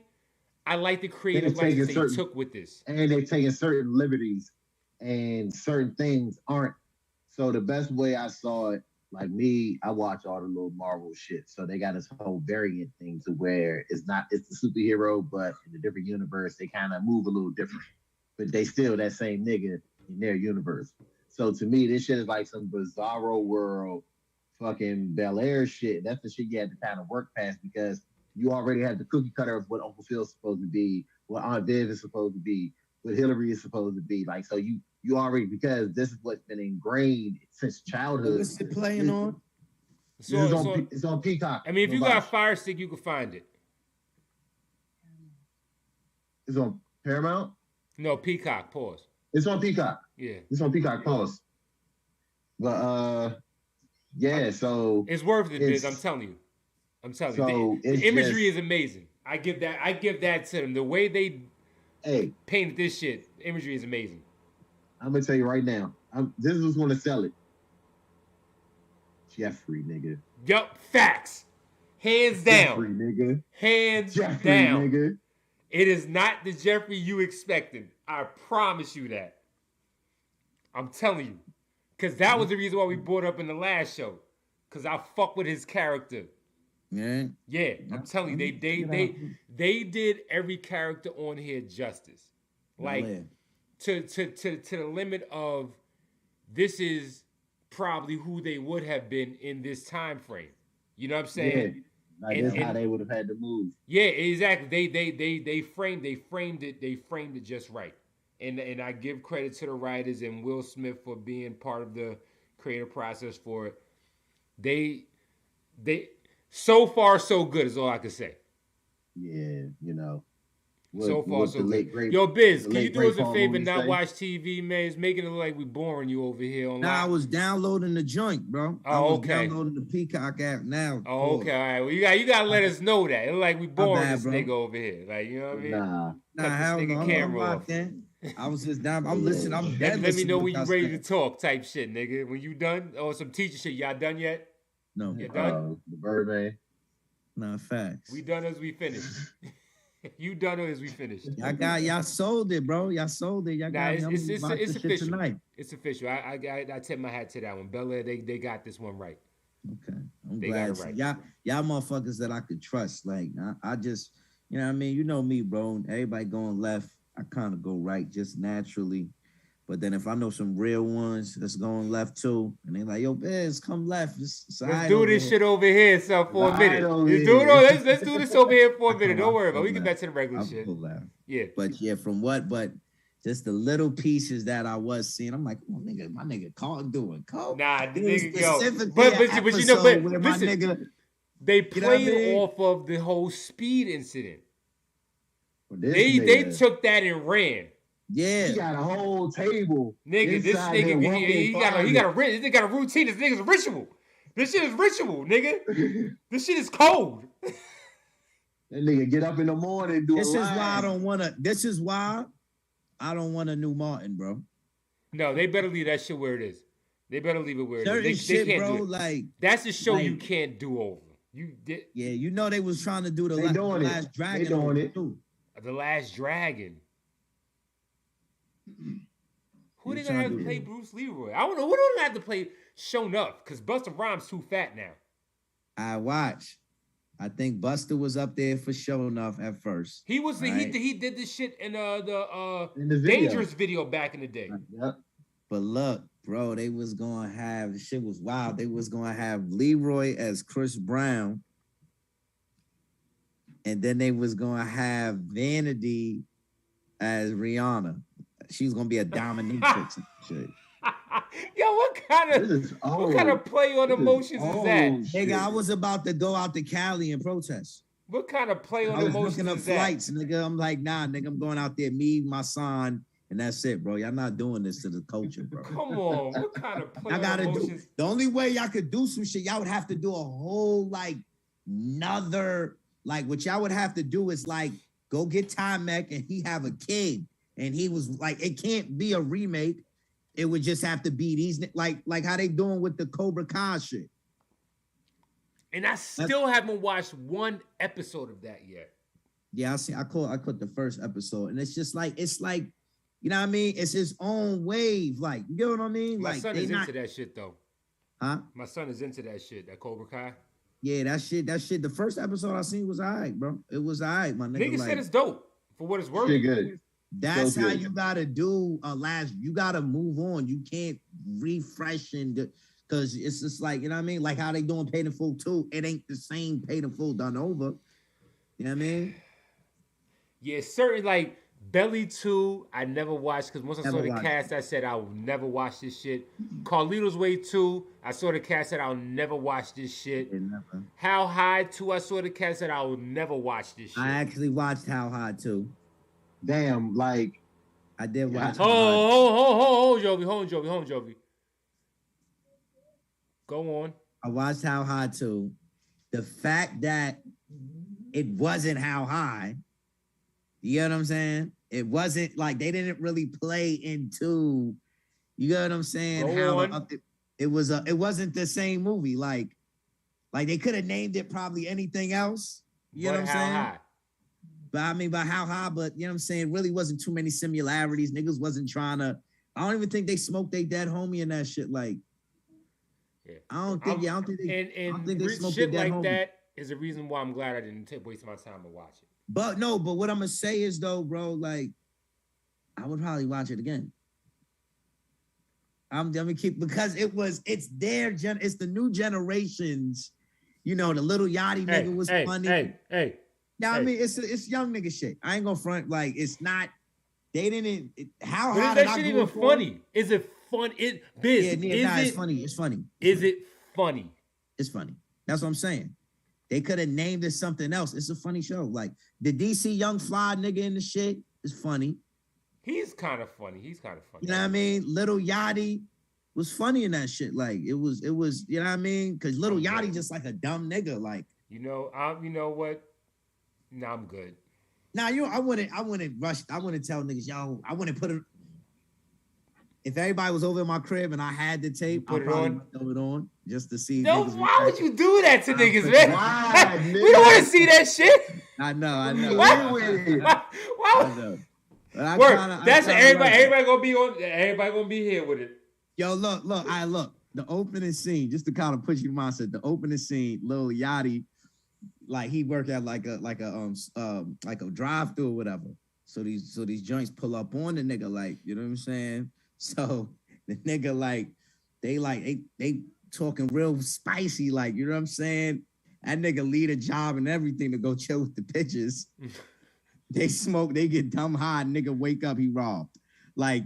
I like the creative license they took with this. And they're taking certain liberties. And certain things aren't. So the best way I saw it, like me, I watch all the little Marvel shit. So they got this whole variant thing to where it's the superhero, but in a different universe, they kind of move a little different. But they still that same nigga in their universe. So to me, this shit is like some bizarro world fucking Bel Air shit. That's the shit you had to kind of work past because you already had the cookie cutter of what Uncle Phil's supposed to be, what Aunt Viv is supposed to be, what Hillary is supposed to be. Like, so you already, because this is what's been ingrained since childhood. What's it playing on? It's on Peacock. I mean, if you got a Fire Stick, you can find it. It's on Paramount? No, Peacock, pause. It's on Peacock. Yeah. It's on Peacock, pause. But, yeah, so. It's worth it, Biz, I'm telling you. The imagery is amazing. I give that to them. The way they painted this shit, the imagery is amazing. I'm gonna tell you right now. This is what's gonna sell it. Jeffrey, nigga. Yup, facts. Hands down. Jeffrey, nigga. Hands Jeffrey, down. Nigga. It is not the Jeffrey you expected. I promise you that. I'm telling you. Because that was the reason why we brought up in the last show. Because I fuck with his character. Yeah. Yeah, I'm telling you, they did every character on here justice. Like, to the limit of this is probably who they would have been in this time frame. You know what I'm saying? Yeah. Like that's how they would have had to move. Yeah, exactly. They framed it just right. And I give credit to the writers and Will Smith for being part of the creative process for it. They so far so good is all I can say. Yeah, you know. So far so good. Yo, Biz, can you do us a favor and not watch TV, man? It's making it look like we boring you over here online. Nah, I was downloading the joint, bro. Oh, I was okay. downloading the Peacock app now. Oh, okay, all right. Well, you gotta let us know that. It's like we boring bad, this bro. nigga over here. Like, you know what I mean? Nah, hell this no. nigga I'm camera locked off. in. I was just down. I'm listening. I'm dead. Let me know listening when you to ready y'all to talk type shit, nigga. When you done? Or some teacher shit. Y'all done yet? No. You done? The Birdman. Nah, facts. We done as we finished. You done as we finished. Y'all sold it, bro. Y'all sold it. Y'all Nah, got it's official. tonight. It's official. I tip my hat to that one. Bel Air, they got this one right. Okay, I'm They glad. got it right. Y'all motherfuckers that I could trust. Like I just, you know what I mean. You know me, bro. Everybody going left, I kind of go right just naturally. But then if I know some real ones that's going left too, and they like, yo, Biz, come left. Let's do this shit over here, so for a minute. Let's do this over here for a minute. Don't worry about it. We get back to the regular shit. Yeah. But yeah, from what? But just the little pieces that I was seeing, I'm like, oh, nigga, my nigga called doing coke. Nah, the nigga, yo. But But you know, but where listen, my nigga, they you know what I played mean? off of the whole speed incident. This They nigga, took that and ran. Yeah, he got a whole table. Nigga, this inside nigga, there, he got a this nigga got a routine. This nigga's a ritual. This shit is ritual, nigga. This shit is cold. That nigga get up in the morning and do this a is line. why I don't want to. This is why I don't want a new Martin, bro. No, they better leave that shit where it is. They better leave it where it is. Certain They shit, can't bro. do it. Like That's a show you like- can't do over. You did yeah, you know they was trying to do the They doing it. Last Dragon. They doing over it. too. The Last Dragon. Who They they gonna have trying to to- play Bruce Leroy? I don't know. Who do they have to play Shown Up? Because Busta Rhymes too fat now. I watch. I think Buster was up there for showing off at first. He was Right. he did this shit in In the video. Dangerous video back in the day. Yep. But look, bro, they was gonna have the shit was wild. They was gonna have Leroy as Chris Brown, and then they was gonna have Vanity as Rihanna. She's gonna be a dominatrix and shit. Yo, what kind This of is old. play on This is emotions is that? old shit. Nigga, I was about to go out to Cali and protest. What kind of play I on was emotions looking up is that? flights, nigga. I'm like, nah, nigga, I'm going out there, me, my son, and that's it, bro. Y'all not doing this to the culture, bro. Come on, what kind of play I on gotta do emotions? the only way y'all could do some shit, y'all would have to do a whole another what y'all would have to do is go get Timek and he have a kid. And he was like, it can't be a remake. It would just have to be these like how they doing with the Cobra Kai shit. And I still haven't watched one episode of that yet. Yeah, I caught the first episode, and it's just it's you know what I mean? It's his own wave. Like, you know what I mean? My Like son they is not, into that shit though. huh? My son is into that shit, that Cobra Kai. Yeah, that shit. The first episode I seen was alright, bro. It was alright, my nigga. Nigga said it's dope for what it's worth. Shit good. That's So how good. you gotta do you gotta move on. You can't refresh because it's just you know what I mean? Like how they doing Paid in Full 2. It ain't the same Paid in Full done over. You know what I mean? Yeah, certain Belly 2, I never watched because once I saw Never the watched. cast, I said I will never watch this shit. Carlito's Way 2, I saw the cast, said I'll never watch this shit. Yeah, never. How High 2, I saw the cast, said I will never watch this shit. I actually watched How High too. Damn, like I did watch. Hold, Jovi. Go on. I watched How High too. The fact that it wasn't How High, you know what I'm saying? It wasn't they didn't really play into, you know what I'm saying? Go How on. it wasn't the same movie. Like they could have named it probably anything else. You know But what I'm How saying? High? But I mean, by How High, but you know what I'm saying? Really wasn't too many similarities. Niggas wasn't trying to. I don't even think they smoked they dead homie and that shit. Yeah. I don't think they. I don't think they rich smoked shit their dead like homie. that is the reason why I'm glad I didn't waste my time to watch it. But what I'm gonna say is though, bro, I would probably watch it again. I'm gonna keep because it's the new generations. You know, the Little Yachty nigga was funny. Yeah, I mean, it's young nigga shit. I ain't gonna front like it's not. They didn't. How But high is did that I shit go even for? funny? Is it fun? It's funny. It's funny. Is it funny? It's funny. That's what I'm saying. They could have named it something else. It's a funny show. Like the DC Young Fly nigga in the shit is funny. He's kind of funny. You know what I mean? Little Yachty was funny in that shit. Like it was, you know what I mean? Because Little Yachty just like a dumb nigga. Like, you know what? Nah, I'm good. Nah, I wouldn't rush. I wouldn't tell niggas, yo, I wouldn't put it. If everybody was over in my crib and I had the tape, I'd probably throw it on just to see. No, why would you do that to niggas, man? We don't want to see that shit. I know. Why? I know. That's everybody gonna be on. Everybody gonna be here with it. Yo, look. The opening scene, just to kind of put you in mindset. The opening scene, Lil Yachty, like he worked at like a drive-through or whatever. So these joints pull up on the nigga, like, you know what I'm saying? So the nigga they talking real spicy, like, you know what I'm saying? That nigga leave a job and everything to go chill with the bitches. They smoke, they get dumb high, nigga wake up, he robbed. Like,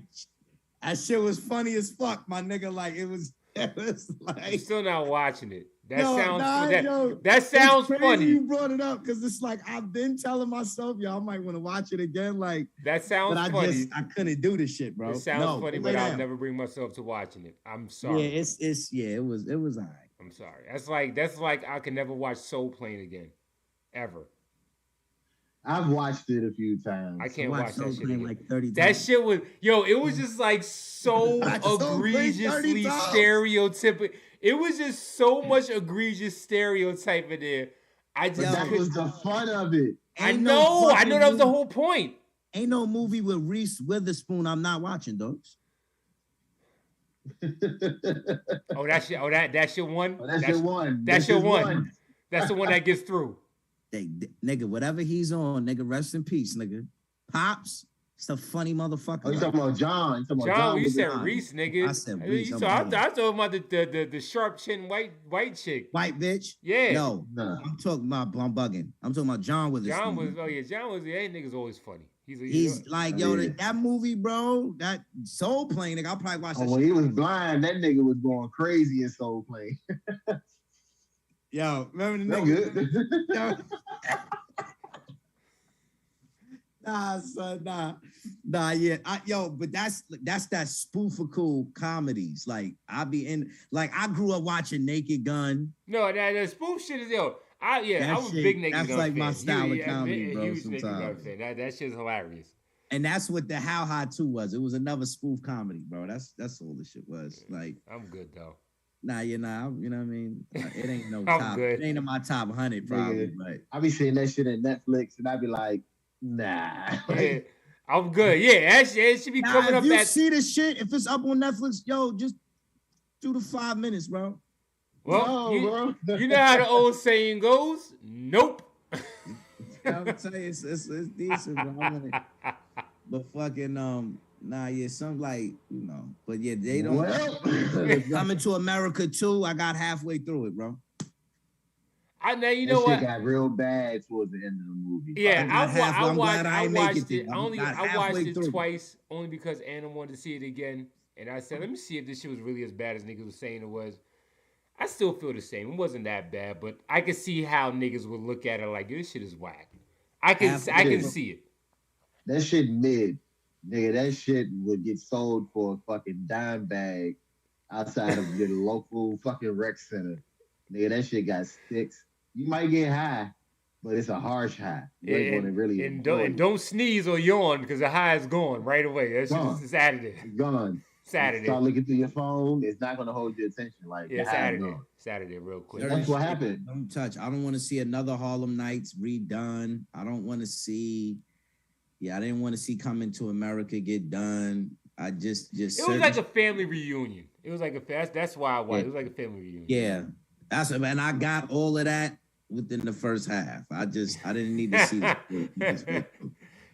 that shit was funny as fuck, my nigga. Like, it was like... I'm still not watching it. That That sounds crazy funny. You brought it up because it's like, I've been telling myself, yo, I might want to watch it again. Like, that sounds funny. I couldn't do this shit, bro. It sounds funny, but I'll never bring myself to watching it. I'm sorry. Yeah, it was all right. I'm sorry. That's like I can never watch Soul Plane again, ever. I've watched it a few times. I can't watch that shit again. Like 30 that times. shit was, it was just like so egregiously stereotypical. It was just so much egregious stereotype in there. That was the fun of it. I know that was the whole point. Ain't no movie with Reese Witherspoon I'm not watching, dogs. That's your one? That's your one. That's your one. That's the one that gets through. Nigga, whatever he's on, nigga, rest in peace, nigga. Pops, it's a funny motherfucker. Oh, you talking about John? John, you said Reese, nigga. I said Reese. I talking about the sharp chin white chick. White bitch? Yeah. No, I'm talking about, I'm bugging. I'm talking about John with John was nigga's always funny. He's like, yo, that movie, bro, that Soul Plane, nigga, I'll probably watch that shit. When he was blind, that nigga was going crazy in Soul Plane. Yo, remember the nigga? Nah, son, nah, yeah. But that's that spoof-a-cool comedies. Like, I grew up watching Naked Gun. No, that spoof shit is, I was a big Naked Gun fan. That's like my style of comedy, bro, huge Naked Gun fan. That shit's hilarious. And that's what the How High 2 was. It was another spoof comedy, bro. That's all the shit was. Like, I'm good, though. Nah, you know what I mean? It ain't no I'm top. good. It ain't in my top 100 probably, but I be seeing that shit in Netflix and I be like, nah. Yeah, I'm good. Yeah, it should be coming up. If you see this shit, if it's up on Netflix, yo, just do the 5 minutes, bro. Well, bro. You know how the old saying goes? Nope. I'm telling you, it's decent, bro. But fucking some like, but yeah, they don't. Coming to America too. I got halfway through it, bro. Now you know what? Shit got real bad towards the end of the movie. Yeah, I watched it. I watched it twice only because Anna wanted to see it again, and I said, let me see if this shit was really as bad as niggas was saying it was. I still feel the same. It wasn't that bad, but I could see how niggas would look at it like, this shit is whack. I can see it. That shit mid. Nigga, that shit would get sold for a fucking dime bag outside of your local fucking rec center. Nigga, that shit got sticks. You might get high, but it's a harsh high. Don't sneeze or yawn because the high is gone right away. That's just Saturday. Gone. Saturday. Start looking through your phone. It's not gonna hold your attention. Like Saturday, real quick. That's what happened. Don't touch. I don't want to see another Harlem Nights redone. I don't want to see. Yeah, I didn't want to see Coming to America get done. I just. It was like a family reunion. It was like that's why I watched. Yeah. It was like a family reunion. Yeah, and I got all of that within the first half. I didn't need to see that.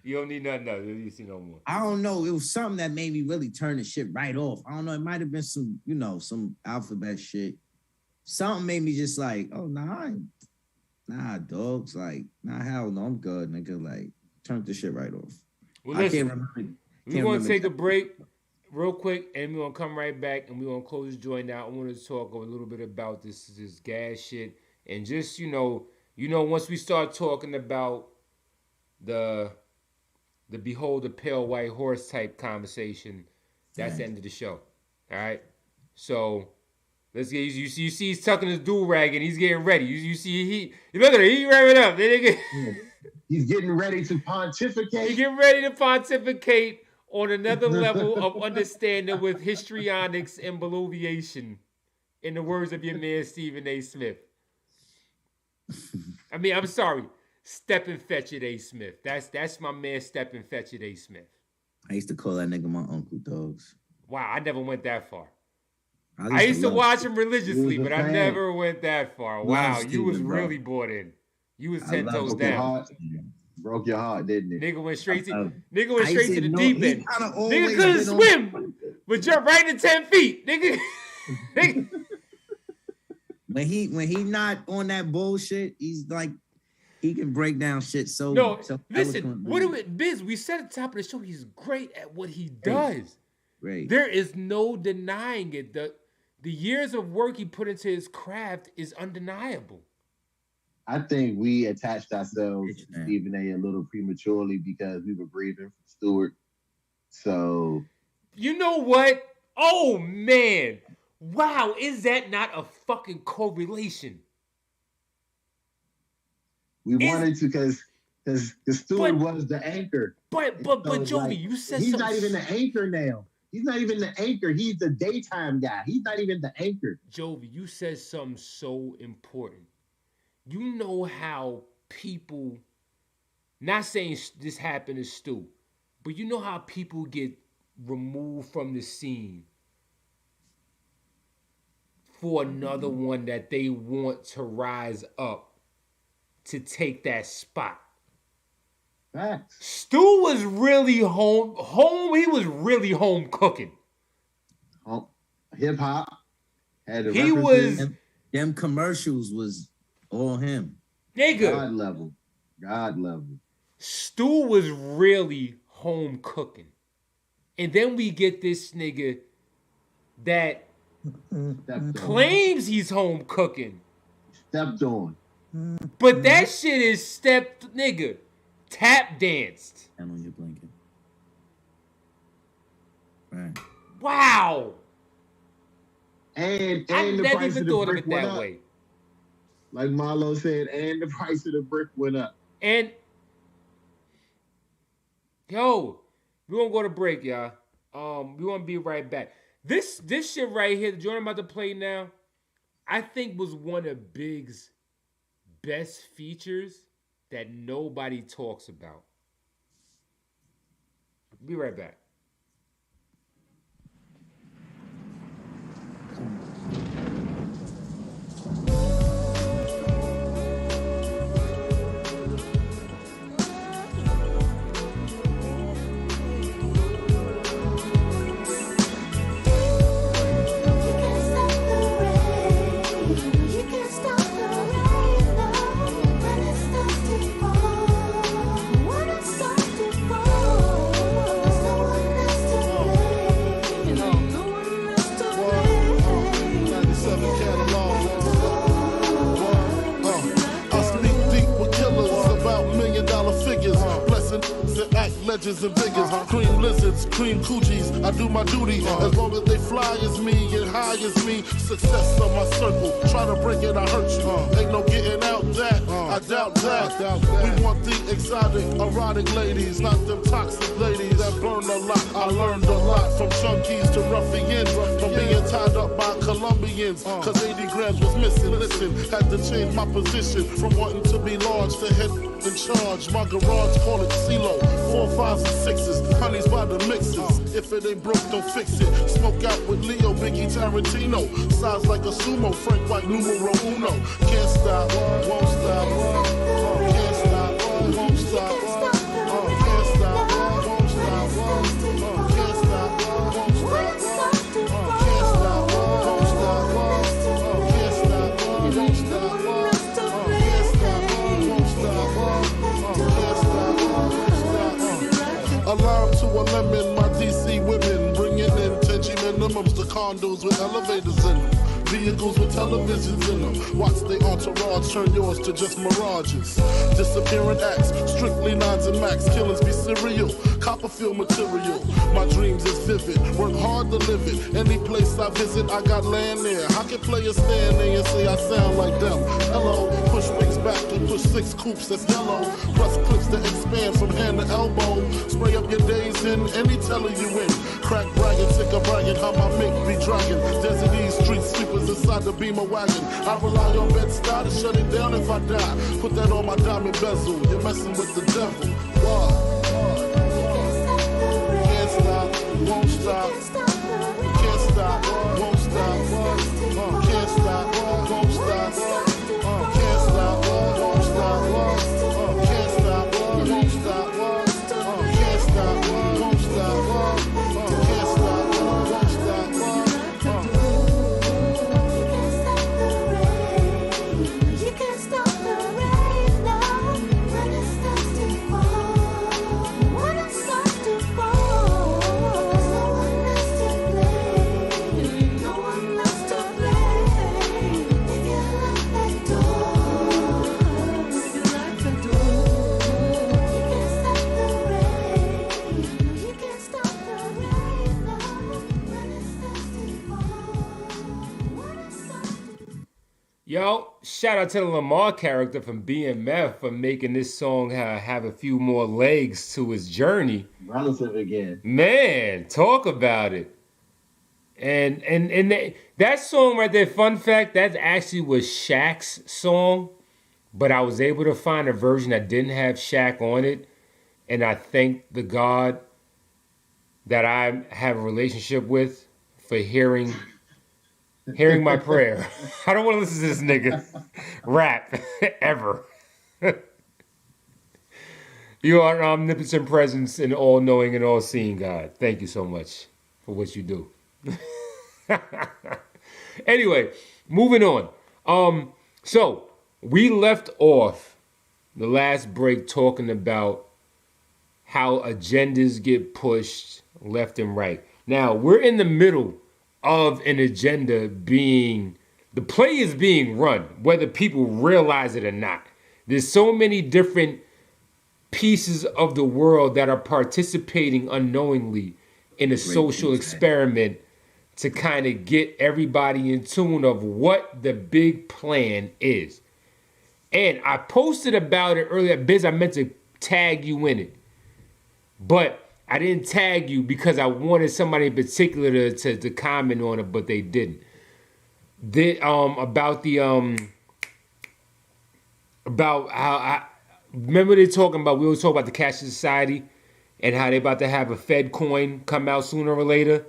You don't need nothing else. You see no more. I don't know. It was something that made me really turn the shit right off. I don't know. It might have been some, some alphabet shit. Something made me just like, oh, nah, dogs. Like, nah, hell no, I'm good, nigga. Like, turned the shit right off. Well, I can't remember. We're going to take a break real quick, and we're going to come right back, and we're going to close this joint out. I want to talk a little bit about this gas shit. And just, once we start talking about the behold the pale white horse type conversation, that's the end of the show. All right? So, let's get, you see he's tucking his do-rag and he's getting ready. You see, look at him, he's revving up. He's getting ready to pontificate. He's getting ready to pontificate on another level of understanding with histrionics and balloviation, in the words of your man Stephen A. Smith. I mean, I'm sorry, Step and Fetch It A. Smith. That's my man, Step and Fetch It A. Smith. I used to call that nigga my uncle, dogs. Wow, I never went that far. I used to watch him religiously, but I never went that far. Wow, you was really bought in. You was 10 toes down. Broke your heart, didn't it? Nigga went straight to the deep end. Nigga couldn't swim, but jumped right into 10 feet. Nigga. When he not on that bullshit, he's like, he can break down shit so. No, so listen. Biz? We said at the top of the show, he's great at what he does. Great. There is no denying it. The years of work he put into his craft is undeniable. I think we attached ourselves to Stephen A. little prematurely because we were breathing from Stewart. So, you know what? Oh man. Wow, is that not a fucking correlation? We wanted to because Stewart was the anchor. But Jovi, you said he's something. not even the anchor now. He's not even the anchor. He's the daytime guy. He's not even the anchor. Jovi, you said something so important. You know how people, not saying this happened to Stu, but you know how people get removed from the scene for another one that they want to rise up to take that spot. Facts. Stu was really home. He was really home cooking. Hip hop had the he was. Them commercials was all him. Nigga. God level. Stu was really home cooking. And then we get this nigga that claims he's home cooking. Stepped on. But that shit is tap danced. And on your blanket. Right. Wow. And I the never price even of the thought of brick it went that up. way. Like Marlo said, and the price of the brick went up. And yo, we're gonna go to break, y'all. We gonna be right back. This shit right here, the joint I'm about to play now, I think was one of Big's best features that nobody talks about. Be right back. Legends and figures, cream lizards, cream coochies. I do my duty as long as they fly as me and high as me. Success of my circle, try to break it, I hurt you. Ain't no getting out that, I doubt that. We want the exotic, erotic ladies, not them toxic ladies that burn a lot. I learned a lot from chunkies to ruffians, from being tied up by Colombians. Cause 80 grams was missing. Listen, had to change my position from wanting to be large to head in charge. My garage, call it CeeLo. 4, 5s, and 6s, honeys by the mixes. If it ain't broke, don't fix it. Smoke out with Leo, Biggie, Tarantino. Size like a sumo, Frank White, numero uno. Can't stop, won't stop. Can't stop, won't stop. Can't stop. condos with elevators in them. Vehicles with televisions in them. Watch they entourage turn yours to just mirages. Disappearing acts, strictly nines and max. Killings be serial, Copperfield material. My dreams is vivid, work hard to live it. Any place I visit, I got land there. How can players stand there and say I sound like them? Hello, push wings back and push 6 coupes that's yellow. Plus clips that expand from hand to elbow. Spray up your days in any teller you in. Crack bragging, sick of bragging, how my mate be dragging. Desert East street sweepers inside the Beamer wagon. I rely on Bed-Stuy to shut it down if I die. Put that on my diamond bezel. You're messing with the devil. Why? Can't stop, won't stop. Can't stop, won't stop. Can't stop, won't stop. Can't stop, won't stop. Can't stop, won't stop. Can't stop, won't stop. Can't stop, won't stop. You can't stop the rain now when it starts to fall. When it starts to fall, there's no one else to blame. No one else to blame. If you lock that door, if you lock the door, you can't stop the rain. You can't stop the rain now when it starts to fall. When it starts to Yo, shout out to the Lamar character from BMF for making this song have a few more legs to his journey. Relative again. Man, talk about it. And that song right there, fun fact, that actually was Shaq's song, but I was able to find a version that didn't have Shaq on it, and I thank the God that I have a relationship with for hearing my prayer. I don't want to listen to this nigga rap ever. You are an omnipotent presence and all-knowing and all-seeing God. Thank you so much for what you do. Anyway, moving on. So we left off the last break talking about how agendas get pushed left and right. Now we're in the middle of an agenda the play is being run, whether people realize it or not. There's so many different pieces of the world that are participating unknowingly in a social experiment to kind of get everybody in tune of what the big plan is. And I posted about it earlier. Biz, I meant to tag you in it, but I didn't tag you because I wanted somebody in particular to comment on it, but they didn't. About how remember we were talking about the Cash Society and how they about to have a Fed coin come out sooner or later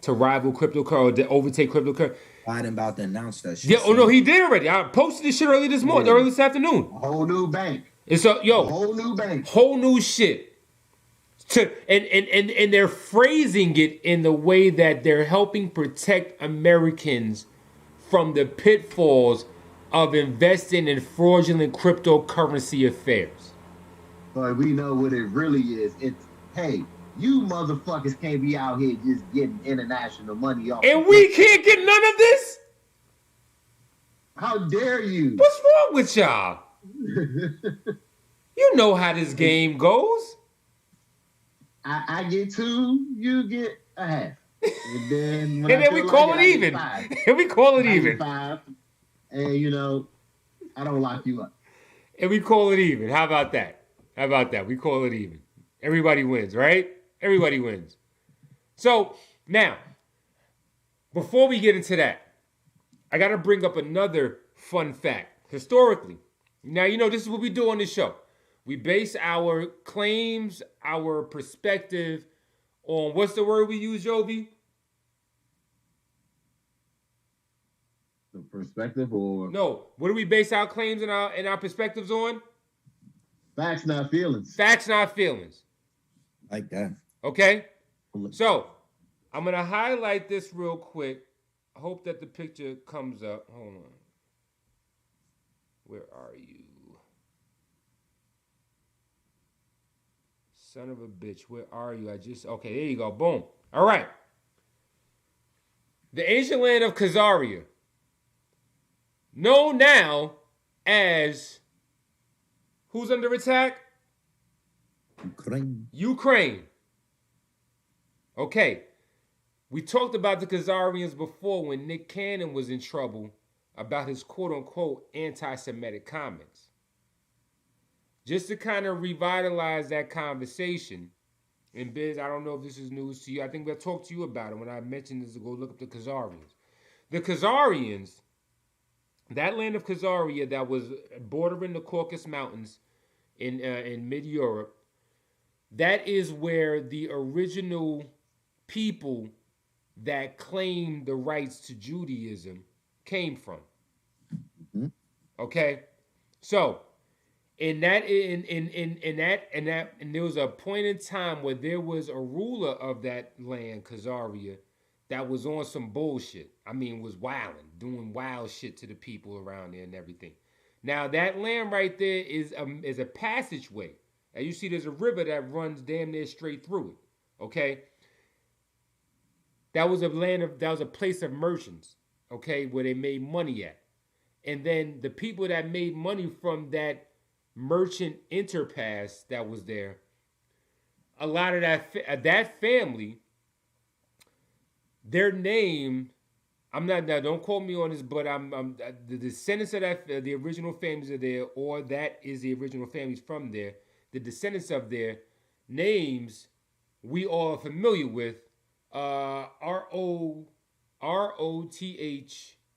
to rival cryptocurrency or to overtake cryptocurrency. Biden about to announce that shit. Yeah, oh no, he did already. I posted this shit early this morning, early this afternoon. A whole new bank. And so, A whole new bank. Whole new shit. And they're phrasing it in the way that they're helping protect Americans from the pitfalls of investing in fraudulent cryptocurrency affairs. But we know what it really is. It's, hey, you motherfuckers can't be out here just getting international money off. And we can't get none of this? How dare you? What's wrong with y'all? You know how this game goes. I get 2, you get a half. And then, we call it even. And we call it even. And, you know, I don't lock you up. And we call it even. How about that? We call it even. Everybody wins, right? Everybody wins. So, now, before we get into that, I got to bring up another fun fact. Historically, now, you know, this is what we do on this show. We base our claims, our perspective on, what's the word we use, Jovi? The perspective or? No, what do we base our claims and our perspectives on? Facts, not feelings. Facts, not feelings. Like that. Okay? So, I'm going to highlight this real quick. I hope that the picture comes up. Hold on. Where are you? Son of a bitch, where are you? Okay, there you go. Boom. All right. The ancient land of Khazaria, known now as who's under attack? Ukraine. Okay. We talked about the Khazarians before when Nick Cannon was in trouble about his quote-unquote anti-Semitic comments. Just to kind of revitalize that conversation, and Biz, I don't know if this is news to you. I think we'll talk to you about it when I mentioned this to go look up the Khazarians. The Khazarians, that land of Khazaria that was bordering the Caucasus Mountains in mid-Europe, that is where the original people that claimed the rights to Judaism came from. Mm-hmm. Okay? So, and there was a point in time where there was a ruler of that land, Khazaria, that was on some bullshit. I mean, was wilding, doing wild shit to the people around there and everything. Now, that land right there is a passageway. As you see, there's a river that runs damn near straight through it. Okay? That was a place of merchants, okay, where they made money at. And then the people that made money from that merchant interpass that was there, a lot of that family, their name, don't quote me on this, but I'm the descendants of that, the original families are there, or that is the original families from there. The descendants of their names we all are familiar with. ROTH.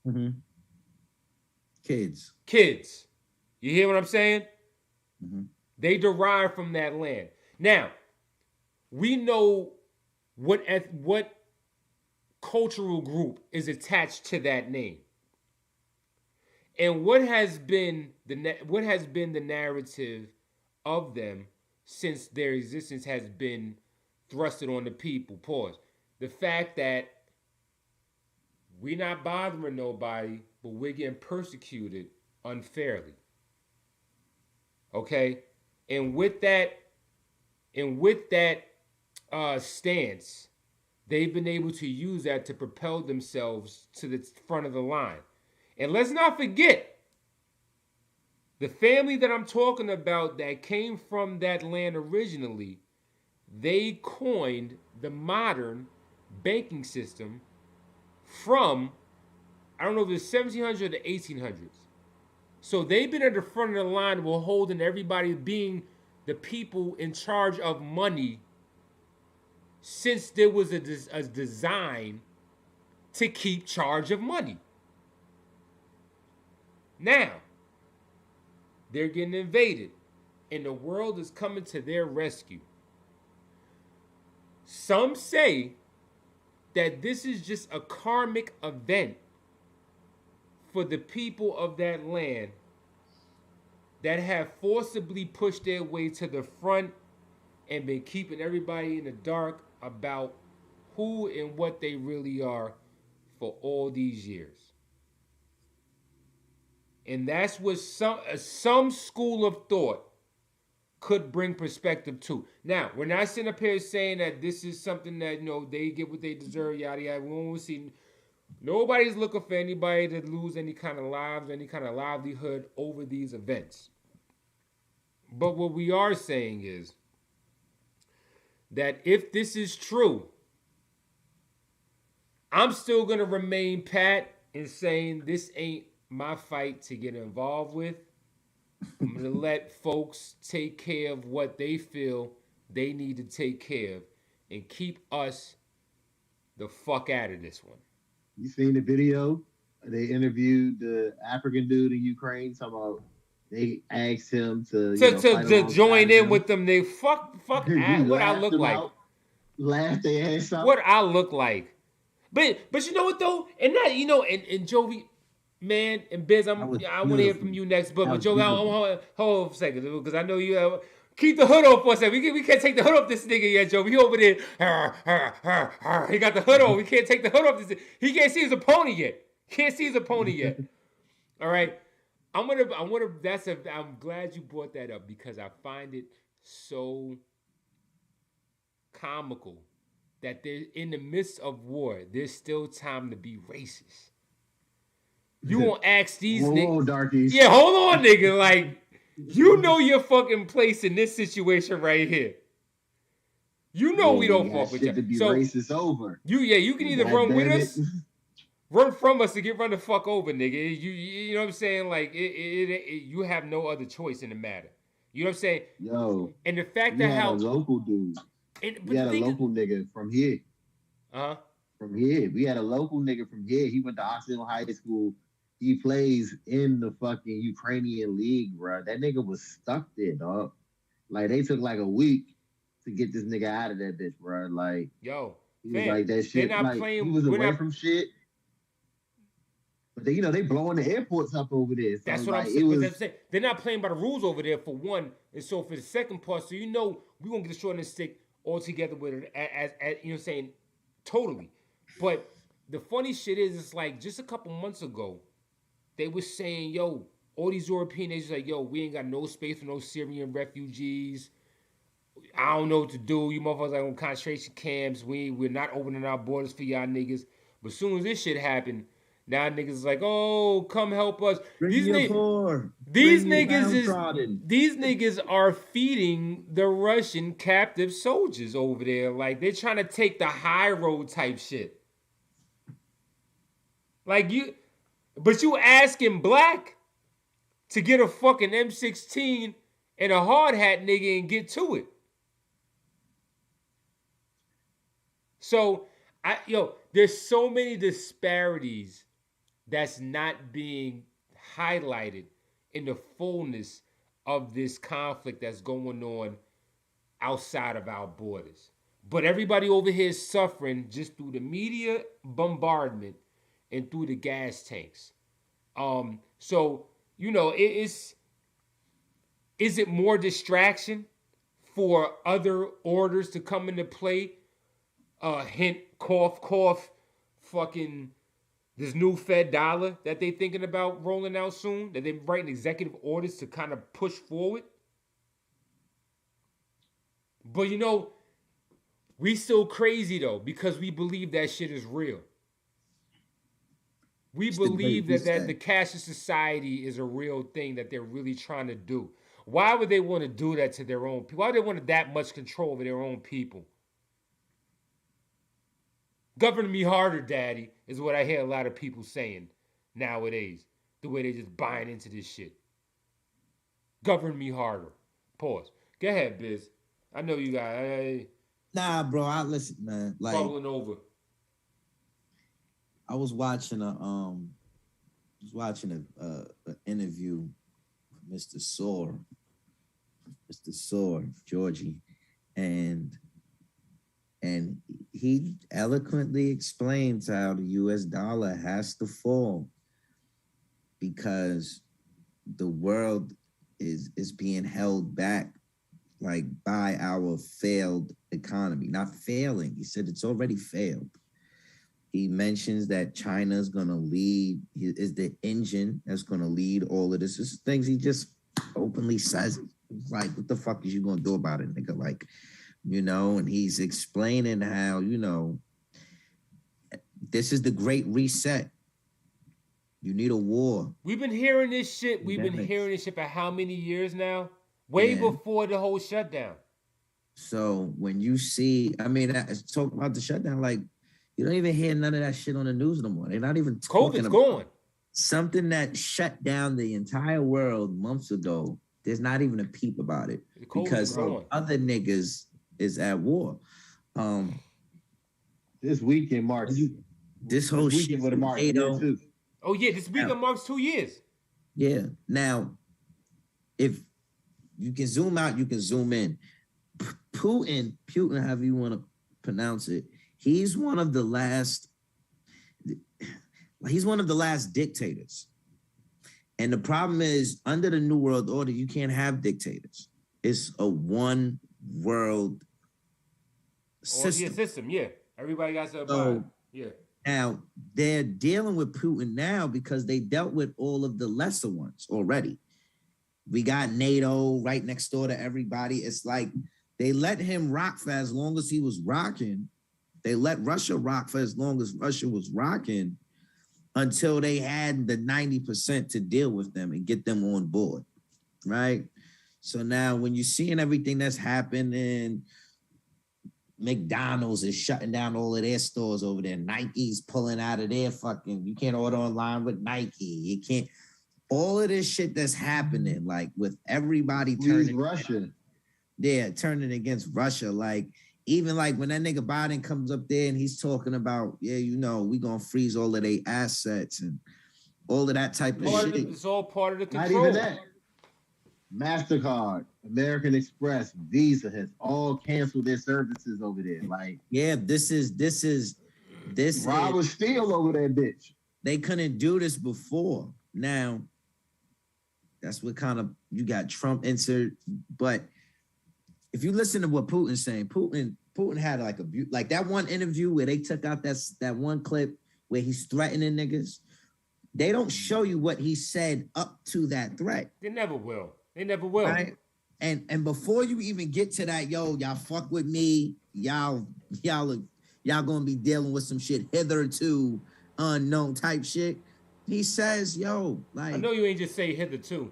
Mm-hmm. Kids. You hear what I'm saying? Mm-hmm. They derive from that land. Now, we know what cultural group is attached to that name. And what has been the narrative of them since their existence has been thrusted on the people? Pause. The fact that we're not bothering nobody, but we're getting persecuted unfairly. Okay? And with that stance, they've been able to use that to propel themselves to the front of the line. And let's not forget, the family that I'm talking about that came from that land originally, they coined the modern banking system from, I don't know if it's 1700s or the 1800s. So they've been at the front of the line while holding everybody, being the people in charge of money since there was a design to keep charge of money. Now, they're getting invaded, and the world is coming to their rescue. Some say that this is just a karmic event for the people of that land that have forcibly pushed their way to the front and been keeping everybody in the dark about who and what they really are for all these years. And that's what some school of thought could bring perspective to. Now, we're not sitting up here saying that this is something that, they get what they deserve, yada, yada. We won't see. Nobody's looking for anybody to lose any kind of lives, any kind of livelihood over these events. But what we are saying is that if this is true, I'm still going to remain pat in saying this ain't my fight to get involved with. I'm going to let folks take care of what they feel they need to take care of and keep us the fuck out of this one. You seen the video? They interviewed the African dude in Ukraine. Talking about they asked him to join in with them. They fuck what I look like. Laughed their ass out. What I look like. But you know what though? And that and Jovi, man, and Biz, I want to hear from you next. But Jovi, hold on a second, because I know you. Keep the hood off for a second. We can't take the hood off this nigga yet, Joe. He over there. He got the hood on. We can't take the hood off this. He can't see his opponent yet. All right. I'm glad you brought that up because I find it so comical that they're in the midst of war, there's still time to be racist. You gonna ask these Whoa, niggas? darkies. Yeah, hold on, nigga. Like, you know your fucking place in this situation right here. You know we don't fuck with shit to you. be So racist over. you can either God run with damn us, it. run from us, to get run the fuck over, nigga. You know what I'm saying? Like you have no other choice in the matter. You know what I'm saying? Yo, And the fact we that had how a local dude. and, We had a local nigga from here. From here. We had a local nigga from here. He went to Occidental High School. He plays in the fucking Ukrainian league, bro. That nigga was stuck there, dog. Like, they took like a week to get this nigga out of that bitch, bro. Like, yo, he was fam, like that shit. they're not Like, playing. he was we're away not- from shit. But they, they blowing the airports up over there. So That's what like, I'm saying. it was, I'm saying. They're not playing by the rules over there for one, and so for the second part, so we're gonna get the short and the stick all together with it as you know what I'm saying, totally. But the funny shit is, it's like just a couple months ago, they were saying, yo, all these European nations like, yo, we ain't got no space for no Syrian refugees. I don't know what to do. You motherfuckers are on concentration camps. We're not opening our borders for y'all niggas. But as soon as this shit happened, now niggas is like, oh, come help us. These niggas are feeding the Russian captive soldiers over there. Like, they're trying to take the high road type shit. Like, but you asking black to get a fucking M16 and a hard hat, nigga, and get to it. So, there's so many disparities that's not being highlighted in the fullness of this conflict that's going on outside of our borders. But everybody over here is suffering just through the media bombardment and through the gas tanks. So, is it more distraction for other orders to come into play? Hint, cough, cough, fucking this new Fed dollar that they thinking about rolling out soon, that they're writing executive orders to kind of push forward. But we still crazy though, because we believe that shit is real. We believe that the cashless society is a real thing that they're really trying to do. Why would they want to do that to their own people? Why would they want that much control over their own people? Govern me harder, daddy, is what I hear a lot of people saying nowadays. The way they just buying into this shit. Govern me harder. Pause. Go ahead, Biz. I know you got. Nah, bro. I listen, man. Like, bubbling over. I was watching an interview with Mr. Soar, Georgie, and he eloquently explains how the U.S. dollar has to fall because the world is being held back, like, by our failed economy. Not failing. He said it's already failed. He mentions that China's going to lead, is the engine that's going to lead all of this. This is things he just openly says. It's like, what the fuck is you going to do about it, nigga? Like, and he's explaining how, this is the great reset. You need a war. We've been hearing this shit. We've been hearing this shit for how many years now? Way before the whole shutdown. So when you see, talk about the shutdown, like, you don't even hear none of that shit on the news no more. They're not even talking COVID's about gone. Something that shut down the entire world months ago. There's not even a peep about it because other niggas is at war. This weekend marks this whole shit with March too. Oh yeah, this weekend marks 2 years. Yeah. Now, if you can zoom out, you can zoom in. Putin, however you want to pronounce it, he's one of the last dictators. And the problem is, under the New World Order, you can't have dictators. It's a one world system. Yeah. Everybody got to abide. Yeah. Now, they're dealing with Putin now because they dealt with all of the lesser ones already. We got NATO right next door to everybody. It's like they let him rock for as long as he was rocking, They let Russia rock for as long as Russia was rocking until they had the 90% to deal with them and get them on board, right? So now when you're seeing everything that's happening, McDonald's is shutting down all of their stores over there. Nike's pulling out of their fucking, you can't order online with Nike. You can't, all of this shit that's happening, like with everybody turning Russia. Yeah, turning against Russia. Like, even like when that nigga Biden comes up there and he's talking about, yeah, you know, we gonna freeze all of their assets and all of that type of shit. It's all part of the Not control. even that. MasterCard, American Express, Visa has all canceled their services over there. Like, yeah, this is Rob was still over that bitch. They couldn't do this before. Now, that's what kind of you got Trump insert. But if you listen to what Putin's saying, Putin had like that one interview where they took out that one clip where he's threatening niggas. They don't show you what he said up to that threat. They never will. They never will. Right? And before you even get to that, yo, y'all fuck with me, y'all gonna be dealing with some shit hitherto unknown type shit. He says, yo, like, I know you ain't just say hitherto.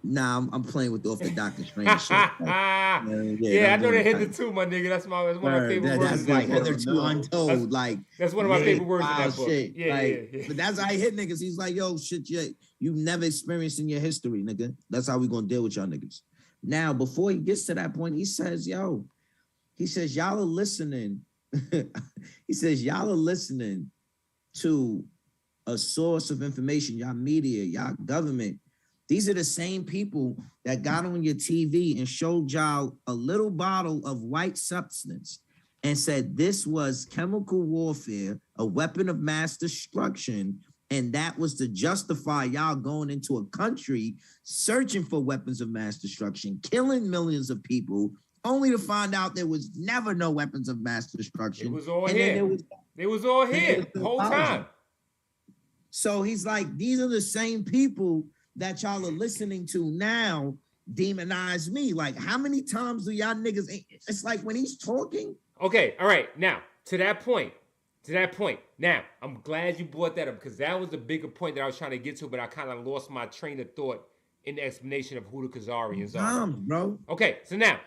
Nah, I'm playing with the off the Dr. Strange shit. Like, I know they hitherto, my nigga. That's one of my favorite words. That's like hitherto untold. That's one of my favorite words in that book. Shit. Yeah, like, yeah. But that's how I hit niggas. He's like, yo, shit, you've never experienced in your history, nigga. That's how we gonna deal with y'all niggas. Now, before he gets to that point, he says, y'all are listening. He says, y'all are listening to a source of information, y'all media, y'all government. These are the same people that got on your TV and showed y'all a little bottle of white substance and said this was chemical warfare, a weapon of mass destruction, and that was to justify y'all going into a country searching for weapons of mass destruction, killing millions of people, only to find out there was never no weapons of mass destruction. It was all here. They was all here the whole time. So he's like, these are the same people that y'all are listening to now demonize me. Like, how many times do y'all niggas, it's like when he's talking. Okay, all right. Now, to that point. Now, I'm glad you brought that up because that was the bigger point that I was trying to get to, but I kind of lost my train of thought in the explanation of who the Khazarians are. Bro. Okay, so now,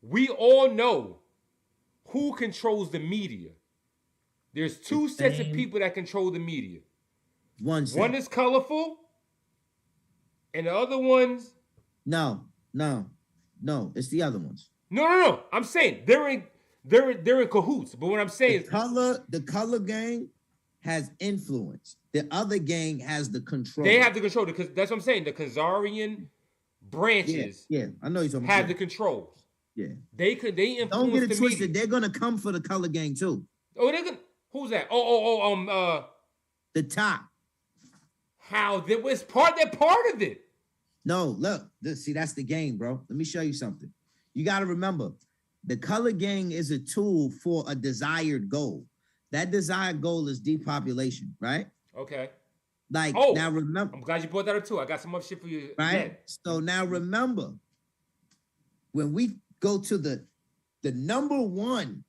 we all know who controls the media. There's two sets of people that control the media. One is colorful, and the other ones. No. It's the other ones. No. I'm saying they're in cahoots. But what I'm saying is the color gang has influence. The other gang has the control. They have the control because that's what I'm saying. The Khazarian branches, I know you're talking have about the controls. Yeah, they influence. Don't get it the twisted. media. They're gonna come for the color gang too. Oh, they're gonna. Who's that? The top. How? They're part of it. No, look. See, that's the game, bro. Let me show you something. You got to remember, the color gang is a tool for a desired goal. That desired goal is depopulation, right? Okay. Like, now remember. I'm glad you brought that up too. I got some more shit for you. Right? Again. So now remember, when we go to the number one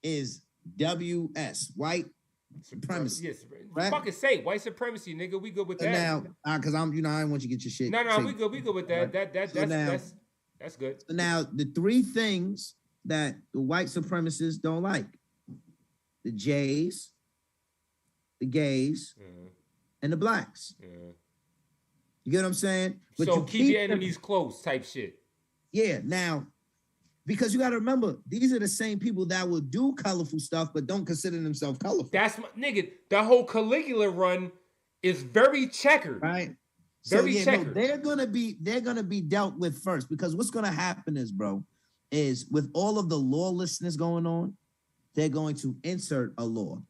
is WS, white supremacy. Yes, right? Fucking say white supremacy, nigga. We good with that. Now, because I don't want you to get your shit. No, we good with that. Right. That's good. So now the three things that the white supremacists don't like: the Jays, the gays, and the blacks. You get what I'm saying? But so you keep your enemies close, type shit. Yeah. Now, because you got to remember, these are the same people that will do colorful stuff, but don't consider themselves colorful. That's my nigga. The whole Caligula run is very checkered, right? Very No, checkered. they're gonna be dealt with first, because what's gonna happen is, bro, is with all of the lawlessness going on, they're going to insert a law,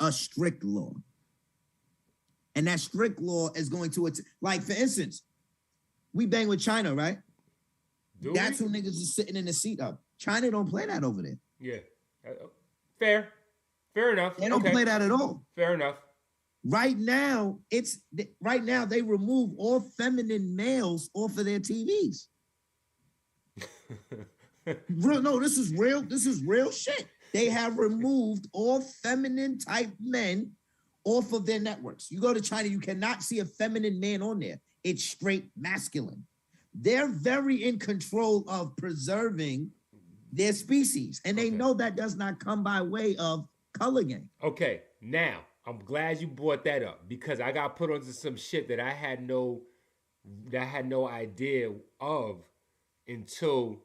a strict law, and that strict law is going to like, for instance, we bang with China, right? That's who niggas is sitting in the seat of. China don't play that over there. Yeah. Fair enough. They don't play that at all. Fair enough. Right now, they remove all feminine males off of their TVs. No, this is real. This is real shit. They have removed all feminine type men off of their networks. You go to China, you cannot see a feminine man on there. It's straight masculine. They're very in control of preserving their species, and they know that does not come by way of color game. Okay, now I'm glad you brought that up because I got put onto some shit that I had no idea of until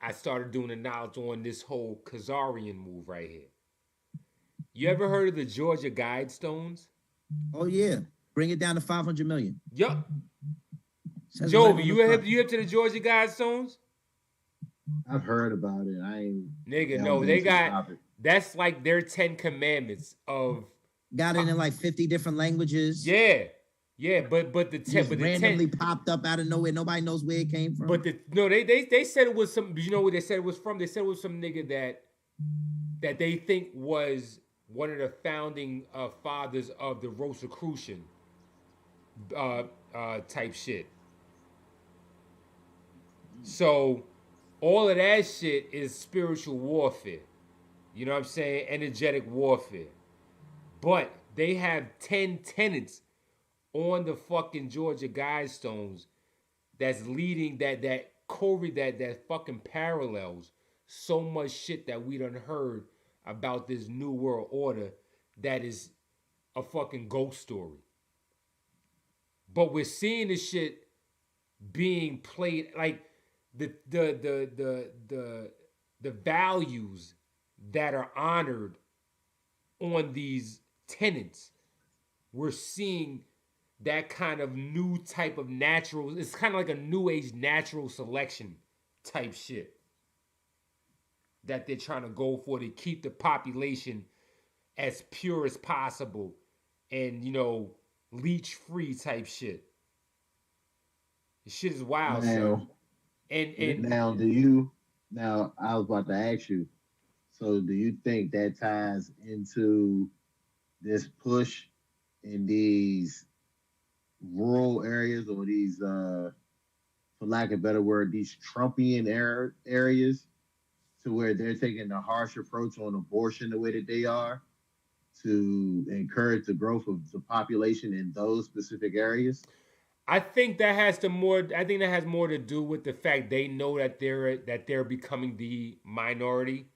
I started doing the knowledge on this whole Khazarian move right here. You ever heard of the Georgia Guidestones? Oh yeah, bring it down to 500 million. Yup. Says Jovi, right on you the hip, front. you hip to the Georgia Guidestones? I've heard about it. I ain't. Nigga, delved no, they into the got topic. that's like their 10 commandments of Got it in like 50 different languages. yeah, but the Just 10 but the randomly 10 popped up out of nowhere. Nobody knows where it came from. but they said it was some, you know what they said it was from? They said it was some nigga that they think was one of the founding fathers of the Rosicrucian type shit. So all of that shit is spiritual warfare. You know what I'm saying? Energetic warfare. But they have 10 tenets on the fucking Georgia Guidestones that's leading that fucking parallels so much shit that we done heard about this new world order that is a fucking ghost story. But we're seeing this shit being played like the values that are honored on these tenets. We're seeing that kind of new type of natural, it's kind of like a new age natural selection type shit that they're trying to go for to keep the population as pure as possible and, you know, leech free type shit. The shit is wild, son. And now, I was about to ask you, so do you think that ties into this push in these rural areas or these, for lack of a better word, these Trumpian areas to where they're taking a harsh approach on abortion the way that they are to encourage the growth of the population in those specific areas? I think that has more to do with the fact they know that they're becoming the minority,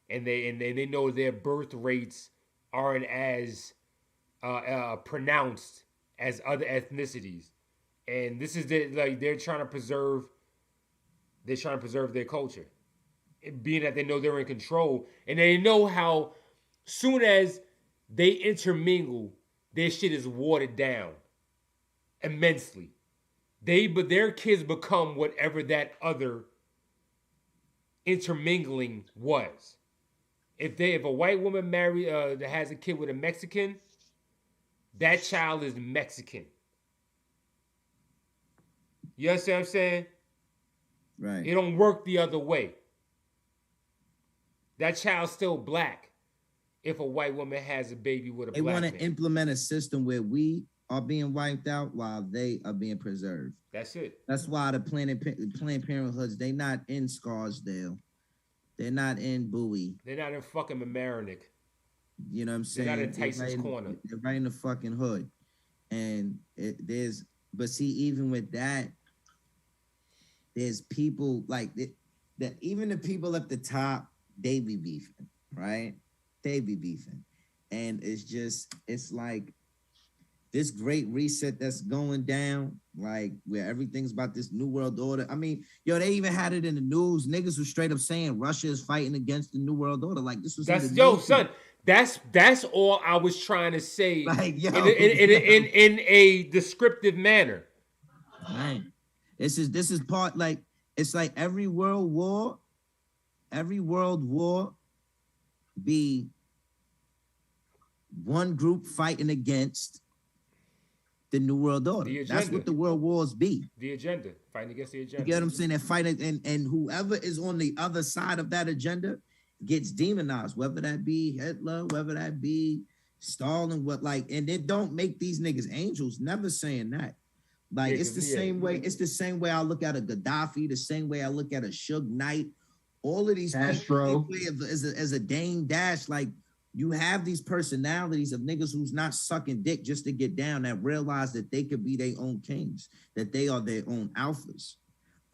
and they know their birth rates aren't as pronounced as other ethnicities, and this is they're trying to preserve their culture, being that they know they're in control, and they know how soon as they intermingle, their shit is watered down immensely. But their kids become whatever that other intermingling was. If a white woman that has a kid with a Mexican, that child is Mexican. You understand what I'm saying? Right. It don't work the other way. That child's still black if a white woman has a baby with a They black want man. to implement a system where we are being wiped out while they are being preserved. That's it. That's why the Planned Parenthoods, they not in Scarsdale. They're not in Bowie. They're not in fucking Mamaroneck. You know what I'm saying? They're not in Tyson's Corner. They're right in the fucking hood. And but see, even with that, there's people like that even the people at the top, they be beefing, right? They be beefing. And it's like this great reset that's going down, like where everything's about this new world order. I mean, yo, they even had it in the news. Niggas was straight up saying Russia is fighting against the new world order. Like this was son. That's all I was trying to say, like, yo, in a descriptive manner. Right. This is part like it's like every world war be one group fighting against the new world order. That's what the world wars be. The agenda, fighting against the agenda. You get what I'm saying? They're fighting, and whoever is on the other side of that agenda gets demonized, whether that be Hitler, whether that be Stalin, and it don't make these niggas angels. Never saying that. Like it's the same way. It's the same way I look at a Gaddafi, the same way I look at a Suge Knight, all of these Castro. people as a Dame Dash, like you have these personalities of niggas who's not sucking dick just to get down, that realize that they could be their own kings, that they are their own alphas.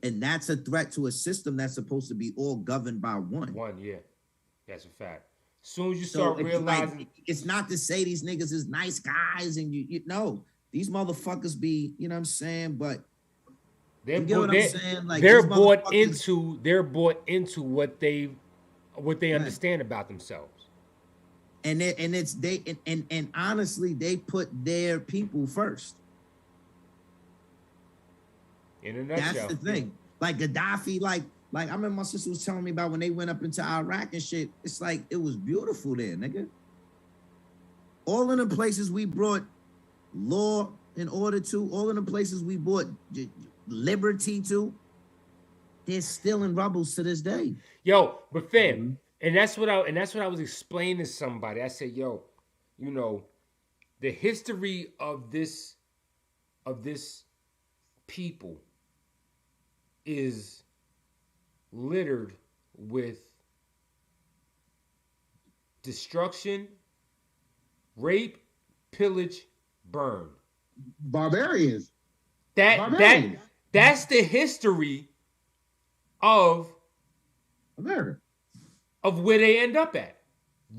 And that's a threat to a system that's supposed to be all governed by one. Yeah. That's a fact. As soon as you So start it's realizing, like, it's not to say these niggas is nice guys and you know, these motherfuckers be, you know what I'm saying? But they're you get what I'm saying? Like they're these bought motherfuckers- into what they understand about themselves. and honestly, they put their people first. In a nutshell. That's the thing. Like Gaddafi, like I remember my sister was telling me about when they went up into Iraq and shit. It's like it was beautiful there, nigga. All in the places we brought law and order to, all in the places we brought liberty to, they're still in rubbles to this day. Yo, but fam, and that's what I was explaining to somebody. I said, yo, you know, the history of this people is littered with destruction, rape, pillage, burn. Barbarians. That's the history of America. Of where they end up at.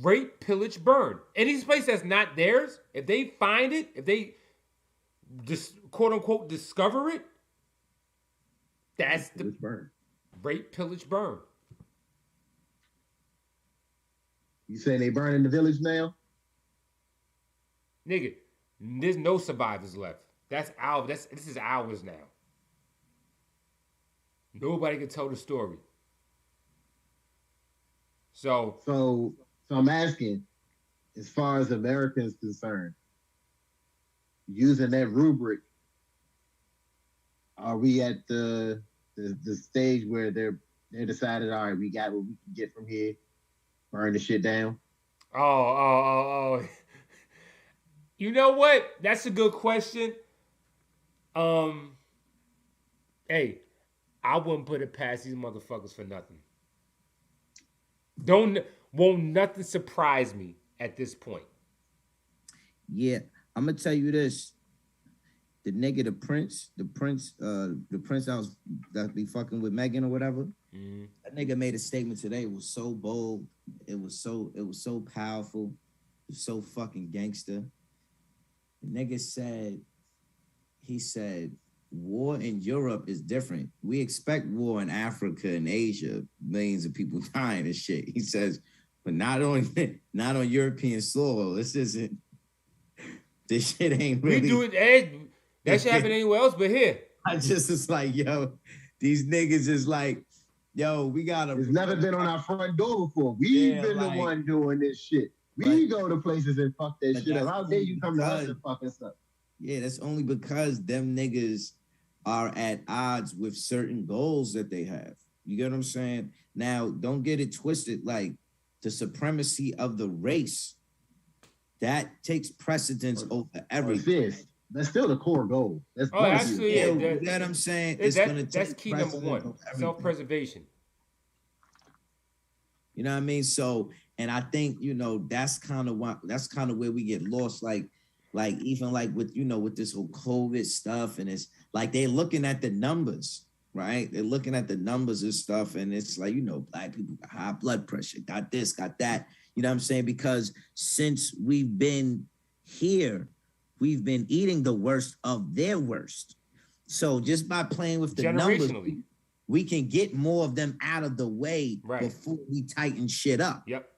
Rape, pillage, burn. Any place that's not theirs, if they find it, if they just quote unquote discover it, that's the burn. Rape, pillage, burn. You saying they burn in the village now? Nigga, there's no survivors left. This is ours now. Nobody can tell the story. So I'm asking, as far as America is concerned, using that rubric, are we at the stage where they decided, all right, we got what we can get from here, burn the shit down? Oh. You know what? That's a good question. Hey, I wouldn't put it past these motherfuckers for nothing. Won't nothing surprise me at this point. Yeah, I'm gonna tell you this. The nigga, the prince that be fucking with Megan or whatever. Mm-hmm. That nigga made a statement today. It was so bold. It was so powerful. It was so fucking gangster. The nigga said, war in Europe is different. We expect war in Africa and Asia, millions of people dying and shit. He says, but not on European soil. This shit ain't really. We do it. That shit happen anywhere else but here. I just was like, yo, these niggas is like, yo, we gotta. It's never been on our front door before. We've been the one doing this shit. We go to places and fuck that shit up. How dare you come to us and fuck us up? Yeah, that's only because them niggas are at odds with certain goals that they have. You get what I'm saying? Now, don't get it twisted. Like the supremacy of the race, that takes precedence over everything. That's still the core goal. That's actually, you know what I'm saying? That's key number one. Self-preservation. You know what I mean? So, and I think, you know, that's kind of where we get lost. Like even like with, you know, with this whole COVID stuff, and it's like they're looking at the numbers, right? They're looking at the numbers and stuff, and it's like, you know, black people got high blood pressure, got this, got that. You know what I'm saying? Because since we've been here, we've been eating the worst of their worst. So just by playing with the numbers, we can get more of them out of the way before we tighten shit up. Yep.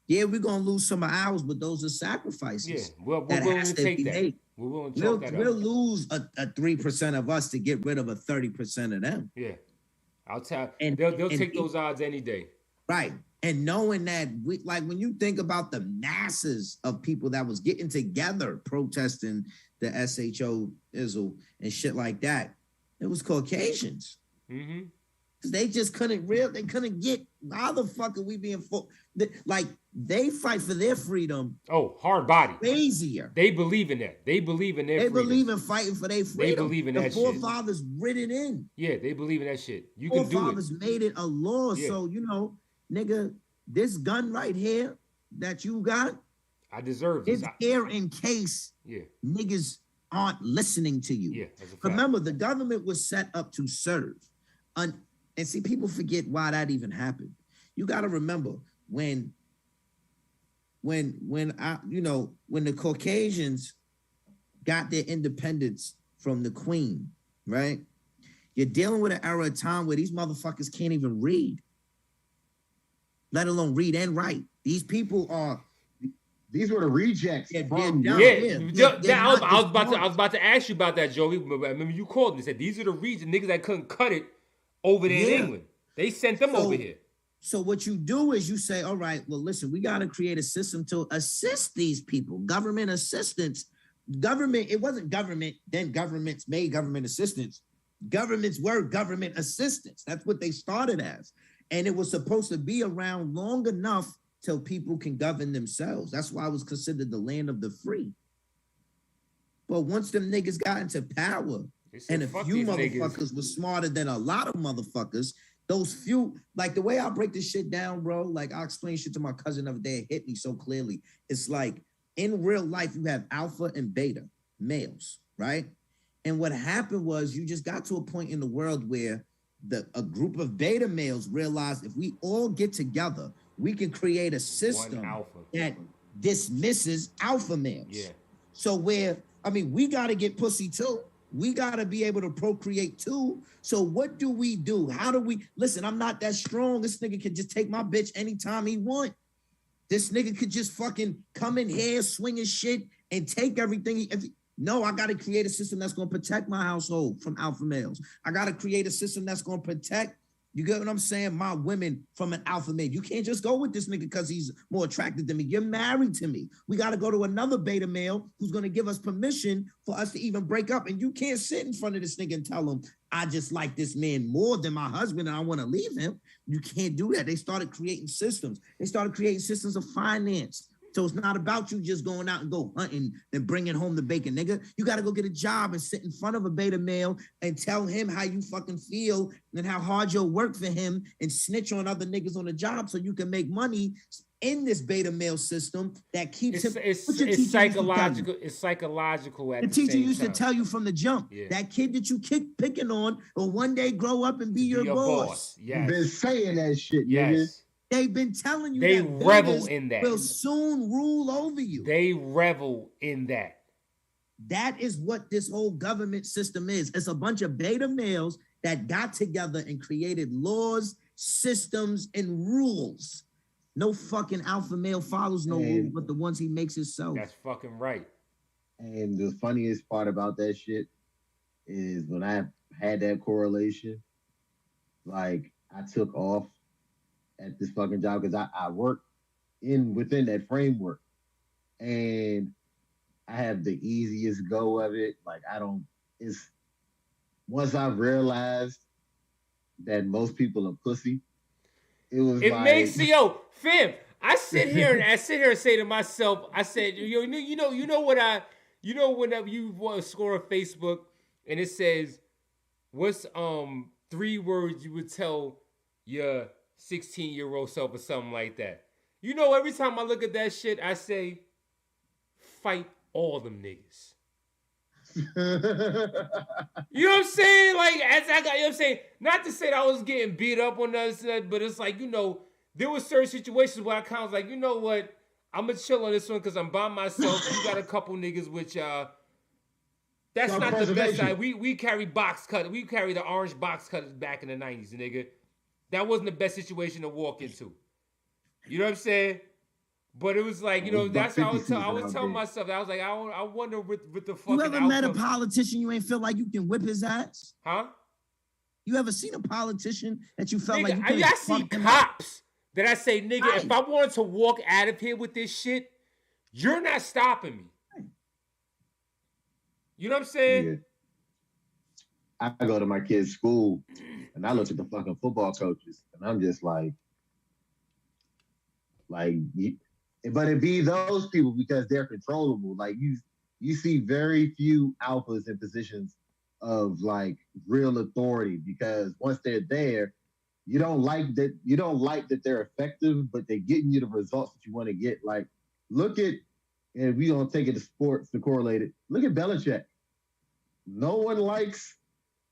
Yeah, we're gonna lose some of ours, but those are sacrifices. Yeah, we're willing to take that. We're willing to chalk that up. We'll lose a 3% of us to get rid of a 30% of them. Yeah, I'll tell. They'll take those odds any day. Right. And knowing that, when you think about the masses of people that was getting together protesting the SHO Izzle and shit like that, it was Caucasians. Mm-hmm. They just couldn't they couldn't get how the fuck are we being like they fight for their freedom. Oh, hard body. Crazier. They believe in that. They believe in their freedom. They believe in fighting for their freedom. They believe in that shit. The forefathers writ it in. Yeah, they believe in that shit. You can do it. Forefathers made it a law. Yeah. So, nigga, this gun right here that you got, I deserve this. It's here in case niggas aren't listening to you. Yeah, that's a fact. Remember, the government was set up to serve. And see, people forget why that even happened. You got to remember when the Caucasians got their independence from the Queen, right? You're dealing with an era of time where these motherfuckers can't even read, let alone read and write. These people are. These were the rejects. I was about to ask you about that, Joey. Remember you called me and said these are the regions niggas that couldn't cut it over there in England. They sent them over here. So what you do is you say, all right, well, listen, we got to create a system to assist these people. Government assistance. Government, it wasn't government, then governments made government assistance. Governments were government assistance. That's what they started as. And it was supposed to be around long enough till people can govern themselves. That's why it was considered the land of the free. But once them niggas got into power, and a few motherfuckers were smarter than a lot of motherfuckers, those few, like the way I break this shit down, bro, like I explained shit to my cousin the other day, it hit me so clearly. It's like in real life, you have alpha and beta males, right? And what happened was you just got to a point in the world where a group of beta males realized if we all get together, we can create a system that dismisses alpha males. Yeah. So we got to get pussy too. We got to be able to procreate too. So what do we do? How do we, listen, I'm not that strong. This nigga can just take my bitch anytime he want. This nigga could just fucking come in here, swinging shit and take everything. No, I got to create a system that's going to protect my household from alpha males. I got to create a system that's going to protect, you get what I'm saying, my women from an alpha male. You can't just go with this nigga because he's more attractive than me. You're married to me. We got to go to another beta male who's going to give us permission for us to even break up. And you can't sit in front of this nigga and tell him, I just like this man more than my husband and I want to leave him. You can't do that. They started creating systems. They started creating systems of finance. So it's not about you just going out and go hunting and bringing home the bacon, nigga. You got to go get a job and sit in front of a beta male and tell him how you fucking feel and how hard you'll work for him and snitch on other niggas on the job so you can make money in this beta male system that keeps him. It's psychological. It's psychological at the teacher used to tell you from the jump. Yeah. That kid that you picking on will one day grow up and be your boss. Yes. You've been saying that shit, yes. Nigga. They've been telling you they that revel in that. Will soon rule over you. They revel in that. That is what this whole government system is. It's a bunch of beta males that got together and created laws, systems, and rules. No fucking alpha male follows no rules but the ones he makes himself. That's fucking right. And the funniest part about that shit is when I had that correlation, like I took off at this fucking job because I work within that framework, and I have the easiest go of it. Like it's once I realized that most people are pussy, it makes fam. I sit here and say to myself, I said, you know whenever you want to score on Facebook and it says, what's 3 words you would tell your 16-year-old self or something like that. Every time I look at that shit, I say, fight all them niggas. You know what I'm saying? Like, I'm saying, not to say that I was getting beat up on that, but it's like, there were certain situations where I kind of was like, you know what? I'm going to chill on this one because I'm by myself. You got a couple niggas which, that's not the best side. We carry box cut. We carry the orange box cutters back in the 90s, nigga. That wasn't the best situation to walk into. You know what I'm saying? But it was like, that's how I would tell myself. I was like, I wonder what the fuck. You ever met a politician you ain't feel like you can whip his ass? Huh? You ever seen a politician that you felt nigga, like you can I see cops that I say, nigga, right. If I wanted to walk out of here with this shit, you're not stopping me. You know what I'm saying? I go to my kid's school and I look at the fucking football coaches and I'm just like, but it be those people because they're controllable. Like you see very few alphas in positions of like real authority because once they're there, you don't like that they're effective, but they're getting you the results that you want to get. Like, look at, and we don't take it to sports to correlate it. Look at Belichick. No one likes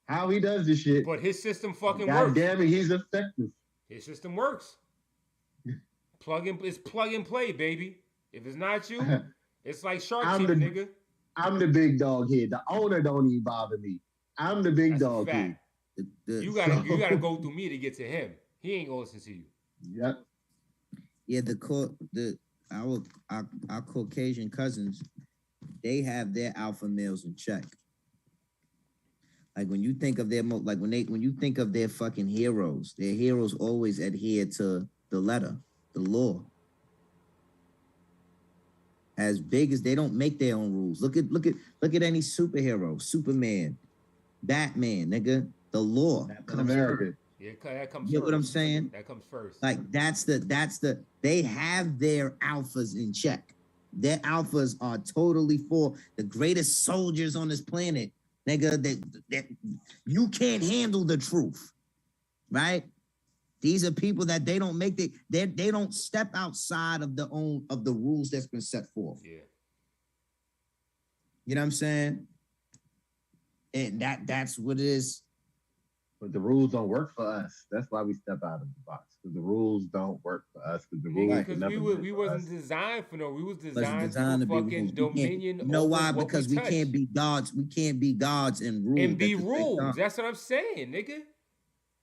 how he does this shit. But his system fucking God works. damn it, he's effective. His system works. It's plug and play, baby. If it's not you, it's like Shark Tank, nigga. I'm the big dog here. The owner don't even bother me. I'm the big dog here. You gotta go through me to get to him. He ain't gonna listen to you. Yep. Yeah, our Caucasian cousins, they have their alpha males in check. Like when you think of when you think of their fucking heroes, their heroes always adhere to the letter, the law. As big as they don't make their own rules. Look at any superhero, Superman, Batman, nigga. The law. Captain America. Yeah, that comes You first. know what I'm saying? That comes first. Like that's the they have their alphas in check. Their alphas are totally for the greatest soldiers on this planet, nigga. That you can't handle the truth, right? These are people that they don't make they don't step outside of the rules that's been set forth. Yeah. You know what I'm saying? And that's what it is. But the rules don't work for us. That's why we step out of the box. Because the rules don't work for us. Because the rules we wasn't designed for no. We was designed to for be fucking dominion. You know why? over what Because we touch. can't be gods. We can't be gods and rule. And be at the same rules. time. That's what I'm saying, nigga.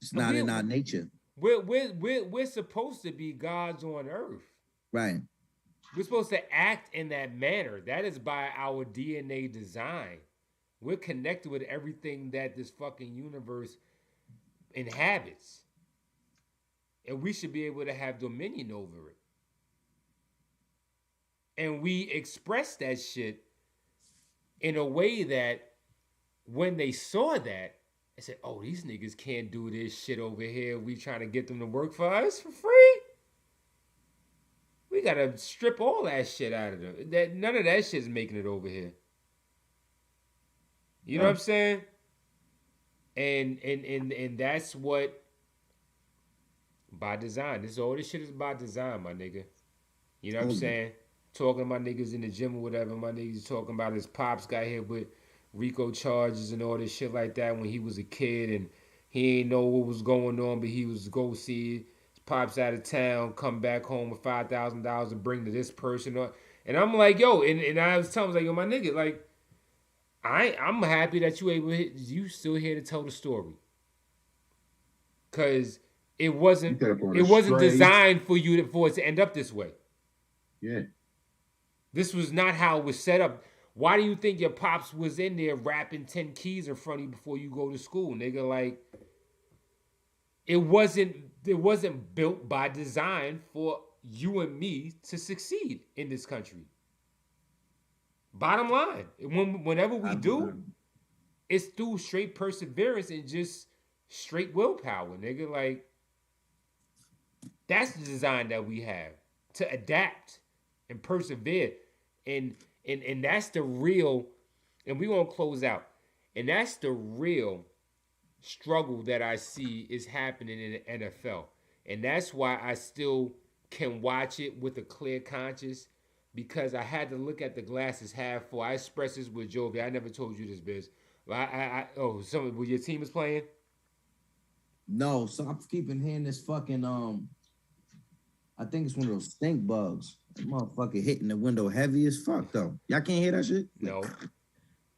It's not in our nature. We're supposed to be gods on earth. Right. We're supposed to act in that manner. That is by our DNA design. We're connected with everything that this fucking universe inhabits. And we should be able to have dominion over it. And we express that shit in a way that when they saw that, they said, oh, these niggas can't do this shit over here. We trying to get them to work for us for free. We gotta strip all that shit out of them. None of that shit's making it over here. You know what I'm saying? And that's what by design. All this shit is by design, my nigga. You know what I'm saying? Talking to my niggas in the gym or whatever, my niggas talking about his pops got hit with RICO charges and all this shit like that when he was a kid and he ain't know what was going on, but he was go see his pops out of town, come back home with $5,000 to bring to this person. And I'm like, yo, and I was telling him, like, yo, my nigga, like, I'm happy that you still here to tell the story. Cause it wasn't designed for it to end up this way. Yeah. This was not how it was set up. Why do you think your pops was in there rapping 10 keys in front of you before you go to school, nigga? Like, it wasn't built by design for you and me to succeed in this country. Bottom line, whenever we do, it's through straight perseverance and just straight willpower, nigga. Like, that's the design that we have to adapt and persevere. And that's the real, and we won't close out. And that's the real struggle that I see is happening in the NFL. And that's why I still can watch it with a clear conscience, because I had to look at the glasses half full. I expressed this with Jovi. I never told you this, Biz. Well, your team is playing? No, so I'm keeping hearing this fucking I think it's one of those stink bugs. That motherfucker hitting the window heavy as fuck though. Y'all can't hear that shit? No.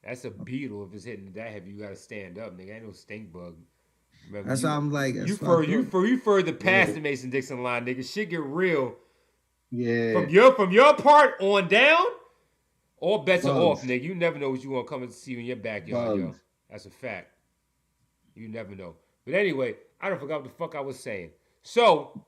That's a beetle. If it's hitting that heavy, you gotta stand up, nigga. Ain't no stink bug. Remember, that's how I'm like. You further past the Mason Dixon line, nigga. Shit get real. Yeah. From your part on down, all bets are off, nigga. You never know what you gonna come and see in your backyard, yo. That's a fact. You never know. But anyway, I don't forgot what the fuck I was saying. So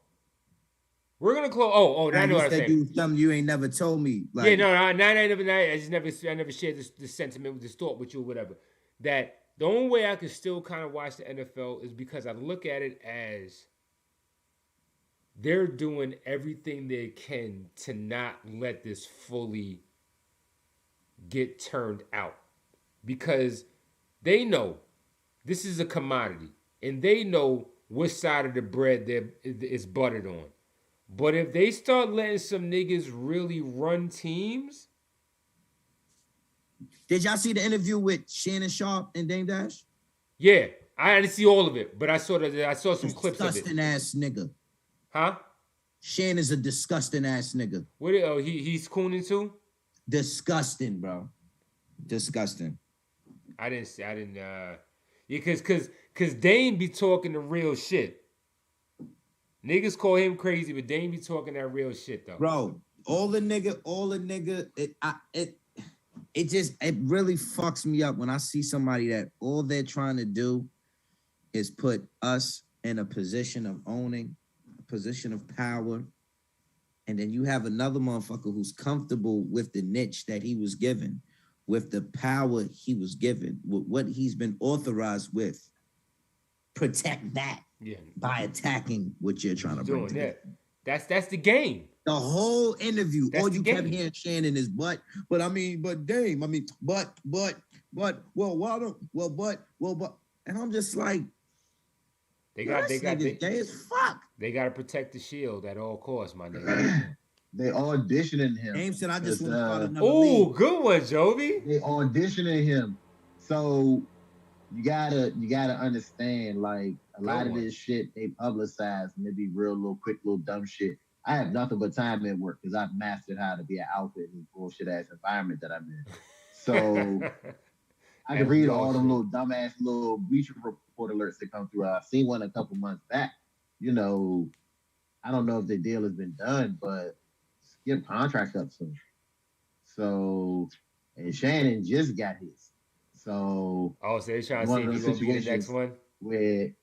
we're gonna close. I know what I'm saying. Something you ain't never told me. Like, I never shared this sentiment, this thought with you, or whatever. That the only way I can still kind of watch the NFL is because I look at it as they're doing everything they can to not let this fully get turned out. Because they know this is a commodity and they know which side of the bread it's buttered on. But if they start letting some niggas really run teams. Did y'all see the interview with Shannon Sharp and Dame Dash? Yeah, I didn't see all of it, but I saw some clips of it. Disgusting ass nigga. Huh? Shannon's a disgusting ass nigga. What? Oh, he's cooning too. Disgusting, bro. Disgusting. I didn't. Yeah, cause Dame be talking the real shit. Niggas call him crazy, but Dame be talking that real shit though. Bro, all the nigga, it really fucks me up when I see somebody that all they're trying to do is put us in a position of owning, a position of power. And then you have another motherfucker who's comfortable with the niche that he was given, with the power he was given, with what he's been authorized with. Protect that by attacking what you're trying to bring together. That's the game. The whole interview, That's all the you game. kept hearing Shannon is but Dame, but and I'm just like, They got gay as fuck. They got to protect the shield at all costs, my nigga. They auditioning him. Dame said, I just want to start another Oh, league. good one, Jovi. They auditioning him. So you gotta understand, like a lot of this shit they publicize and it be real little quick little dumb shit. I have nothing but time at work because I've mastered how to be an alpha in this bullshit ass environment that I'm in. So I can read all them little dumbass little Bleacher Report alerts that come through. I've seen one a couple months back. You know, I don't know if the deal has been done, but skip contract up soon. So, and Shannon just got his. So, so they're trying to see if he's gonna be the next one. Where,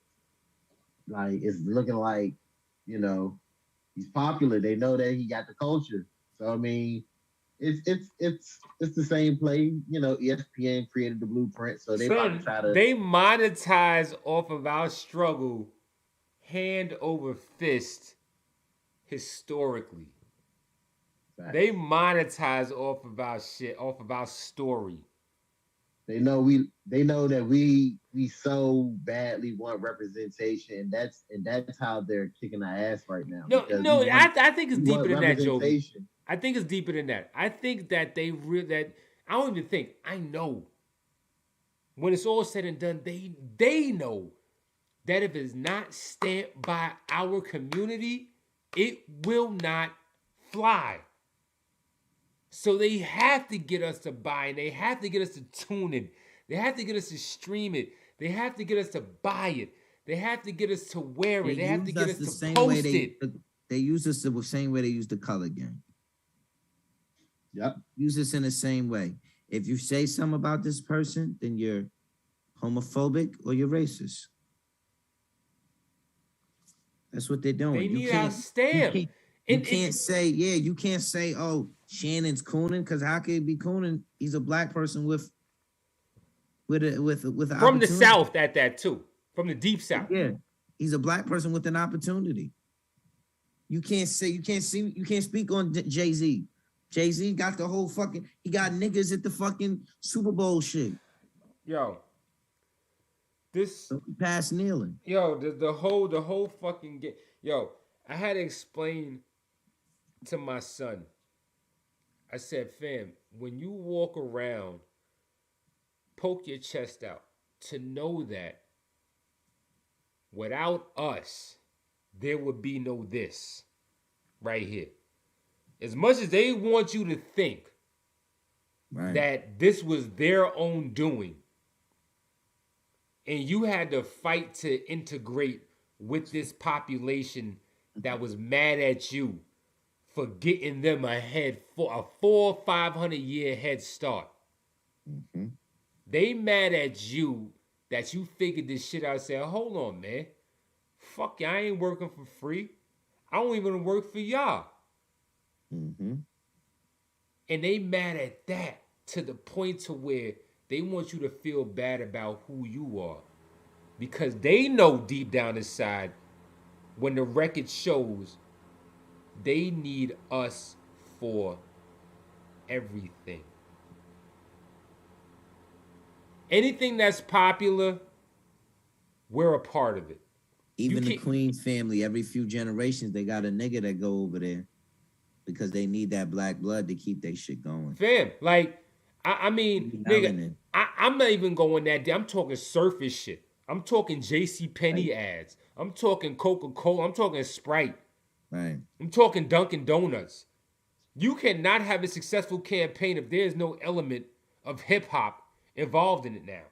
like, it's looking like, you know, he's popular. They know that he got the culture. So I mean, it's the same play. You know, ESPN created the blueprint, so they probably try to. They monetize off of our struggle, hand over fist, historically. Right. They monetize off of our shit, off of our story. They know that we so badly want representation, and that's how they're kicking our ass right now. No, I think it's deeper than that, Joey. I think it's deeper than that. I think that I don't even think, I know. When it's all said and done, they know that if it's not stamped by our community, it will not fly. So they have to get us to buy it. They have to get us to tune it. They have to get us to stream it. They have to get us to buy it. They have to get us to wear it. They have to get us to post it. They use us the same way they use the color game. Yep. Use us in the same way. If you say something about this person, then you're homophobic or you're racist. That's what they're doing. They need our stamp. You can't say, oh, Shannon's cooning, because how could he be cooning? He's a black person with from the South at that too. From the deep South. Yeah. He's a black person with an opportunity. You can't speak on Jay-Z. Jay-Z got the whole he got niggas at the fucking Super Bowl shit. Yo. This past kneeling. Yo, the whole fucking game. Yo, I had to explain to my son. I said, fam, when you walk around, poke your chest out to know that without us, there would be no this right here. As much as they want you to think that this was their own doing, and you had to fight to integrate with this population that was mad at you for getting them ahead for a 400 or 500 year head start. Mm-hmm. They mad at you that you figured this shit out and said, hold on, man. Fuck you, I ain't working for free. I don't even work for y'all. Mm-hmm. And they mad at that to the point to where They want you to feel bad about who you are. Because they know deep down inside, when the record shows, they need us for everything. Anything that's popular, we're a part of it. Even the Queen family, every few generations, they got a nigga that go over there because they need that black blood to keep their shit going. Fam, like, I mean, nigga, I'm not even going that deep. I'm talking surface shit. I'm talking JCPenney ads. I'm talking Coca-Cola. I'm talking Sprite. Right. I'm talking Dunkin' Donuts. You cannot have a successful campaign if there's no element of hip-hop involved in it now.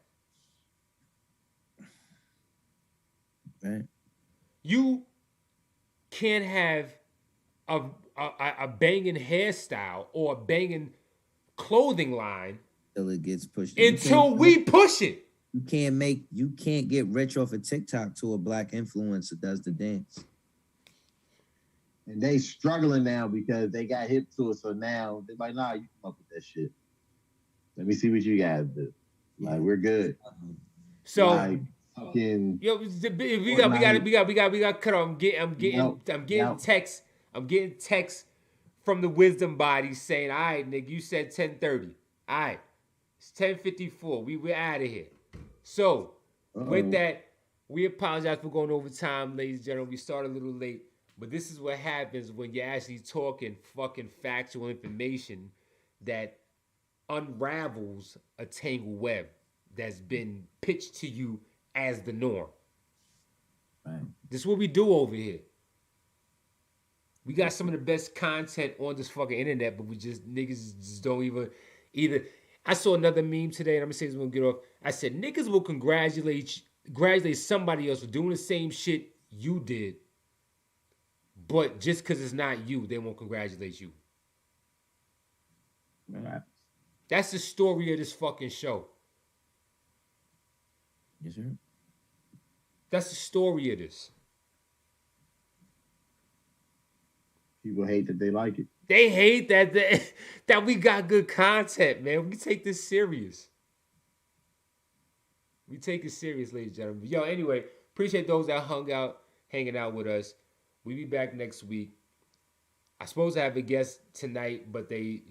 Right. You can't have a banging hairstyle or a banging clothing line until it gets pushed. Until we push it. You can't get rich off of TikTok till a black influencer does the dance. And they struggling now because they got hip to it. So now they're like, nah, you come up with that shit. Let me see what you guys do. Like, we're good. So like, fucking, yo, we got cut off. I'm getting texts. I'm getting texts from the wisdom body saying, all right, nigga, you said 10:30. All right. It's 10:54. We're out of here. So, with that, we apologize for going over time, ladies and gentlemen. We started a little late, but this is what happens when you're actually talking fucking factual information that unravels a tangled web that's been pitched to you as the norm. Right. This is what we do over here. We got some of the best content on this fucking internet, but niggas just don't even either. I saw another meme today, and I'm gonna say this when we get off. I said niggas will congratulate somebody else for doing the same shit you did, but just because it's not you, they won't congratulate you. Right. That's the story of this fucking show. Yes, sir. That's the story of this. people hate that they like it. They hate that we got good content, man. We take this serious. We take it serious, ladies and gentlemen. Yo, anyway, appreciate those that hanging out with us. We'll be back next week. I suppose I have a guest tonight, but they,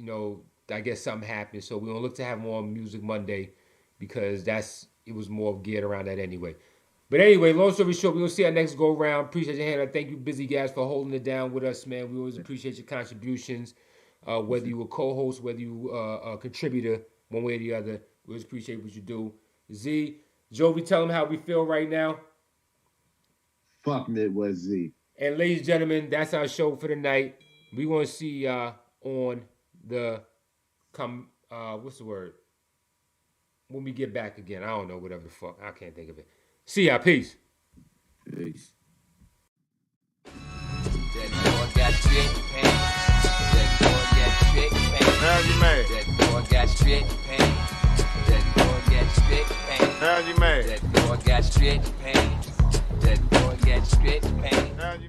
I guess something happened. So we're going to look to have more on Music Monday because it was more geared around that anyway. But anyway, long story short, we're going to see our next go round. Appreciate your hand. Thank you, busy guys, for holding it down with us, man. We always appreciate your contributions. Whether you a co-host, whether you a contributor, one way or the other, we always appreciate what you do. Z, Jovi, tell them how we feel right now. Fuck Midwest Z. And ladies and gentlemen, that's our show for the night. We want to see y'all on the what's the word? When we get back again. I don't know, whatever the fuck. I can't think of it. See y'all. Peace. Peace. That boy got straight pain. That boy got straight pain. How you mad? That boy got straight pain. That boy got straight pain. How you mad? That boy got straight pain. That boy got straight pain. How you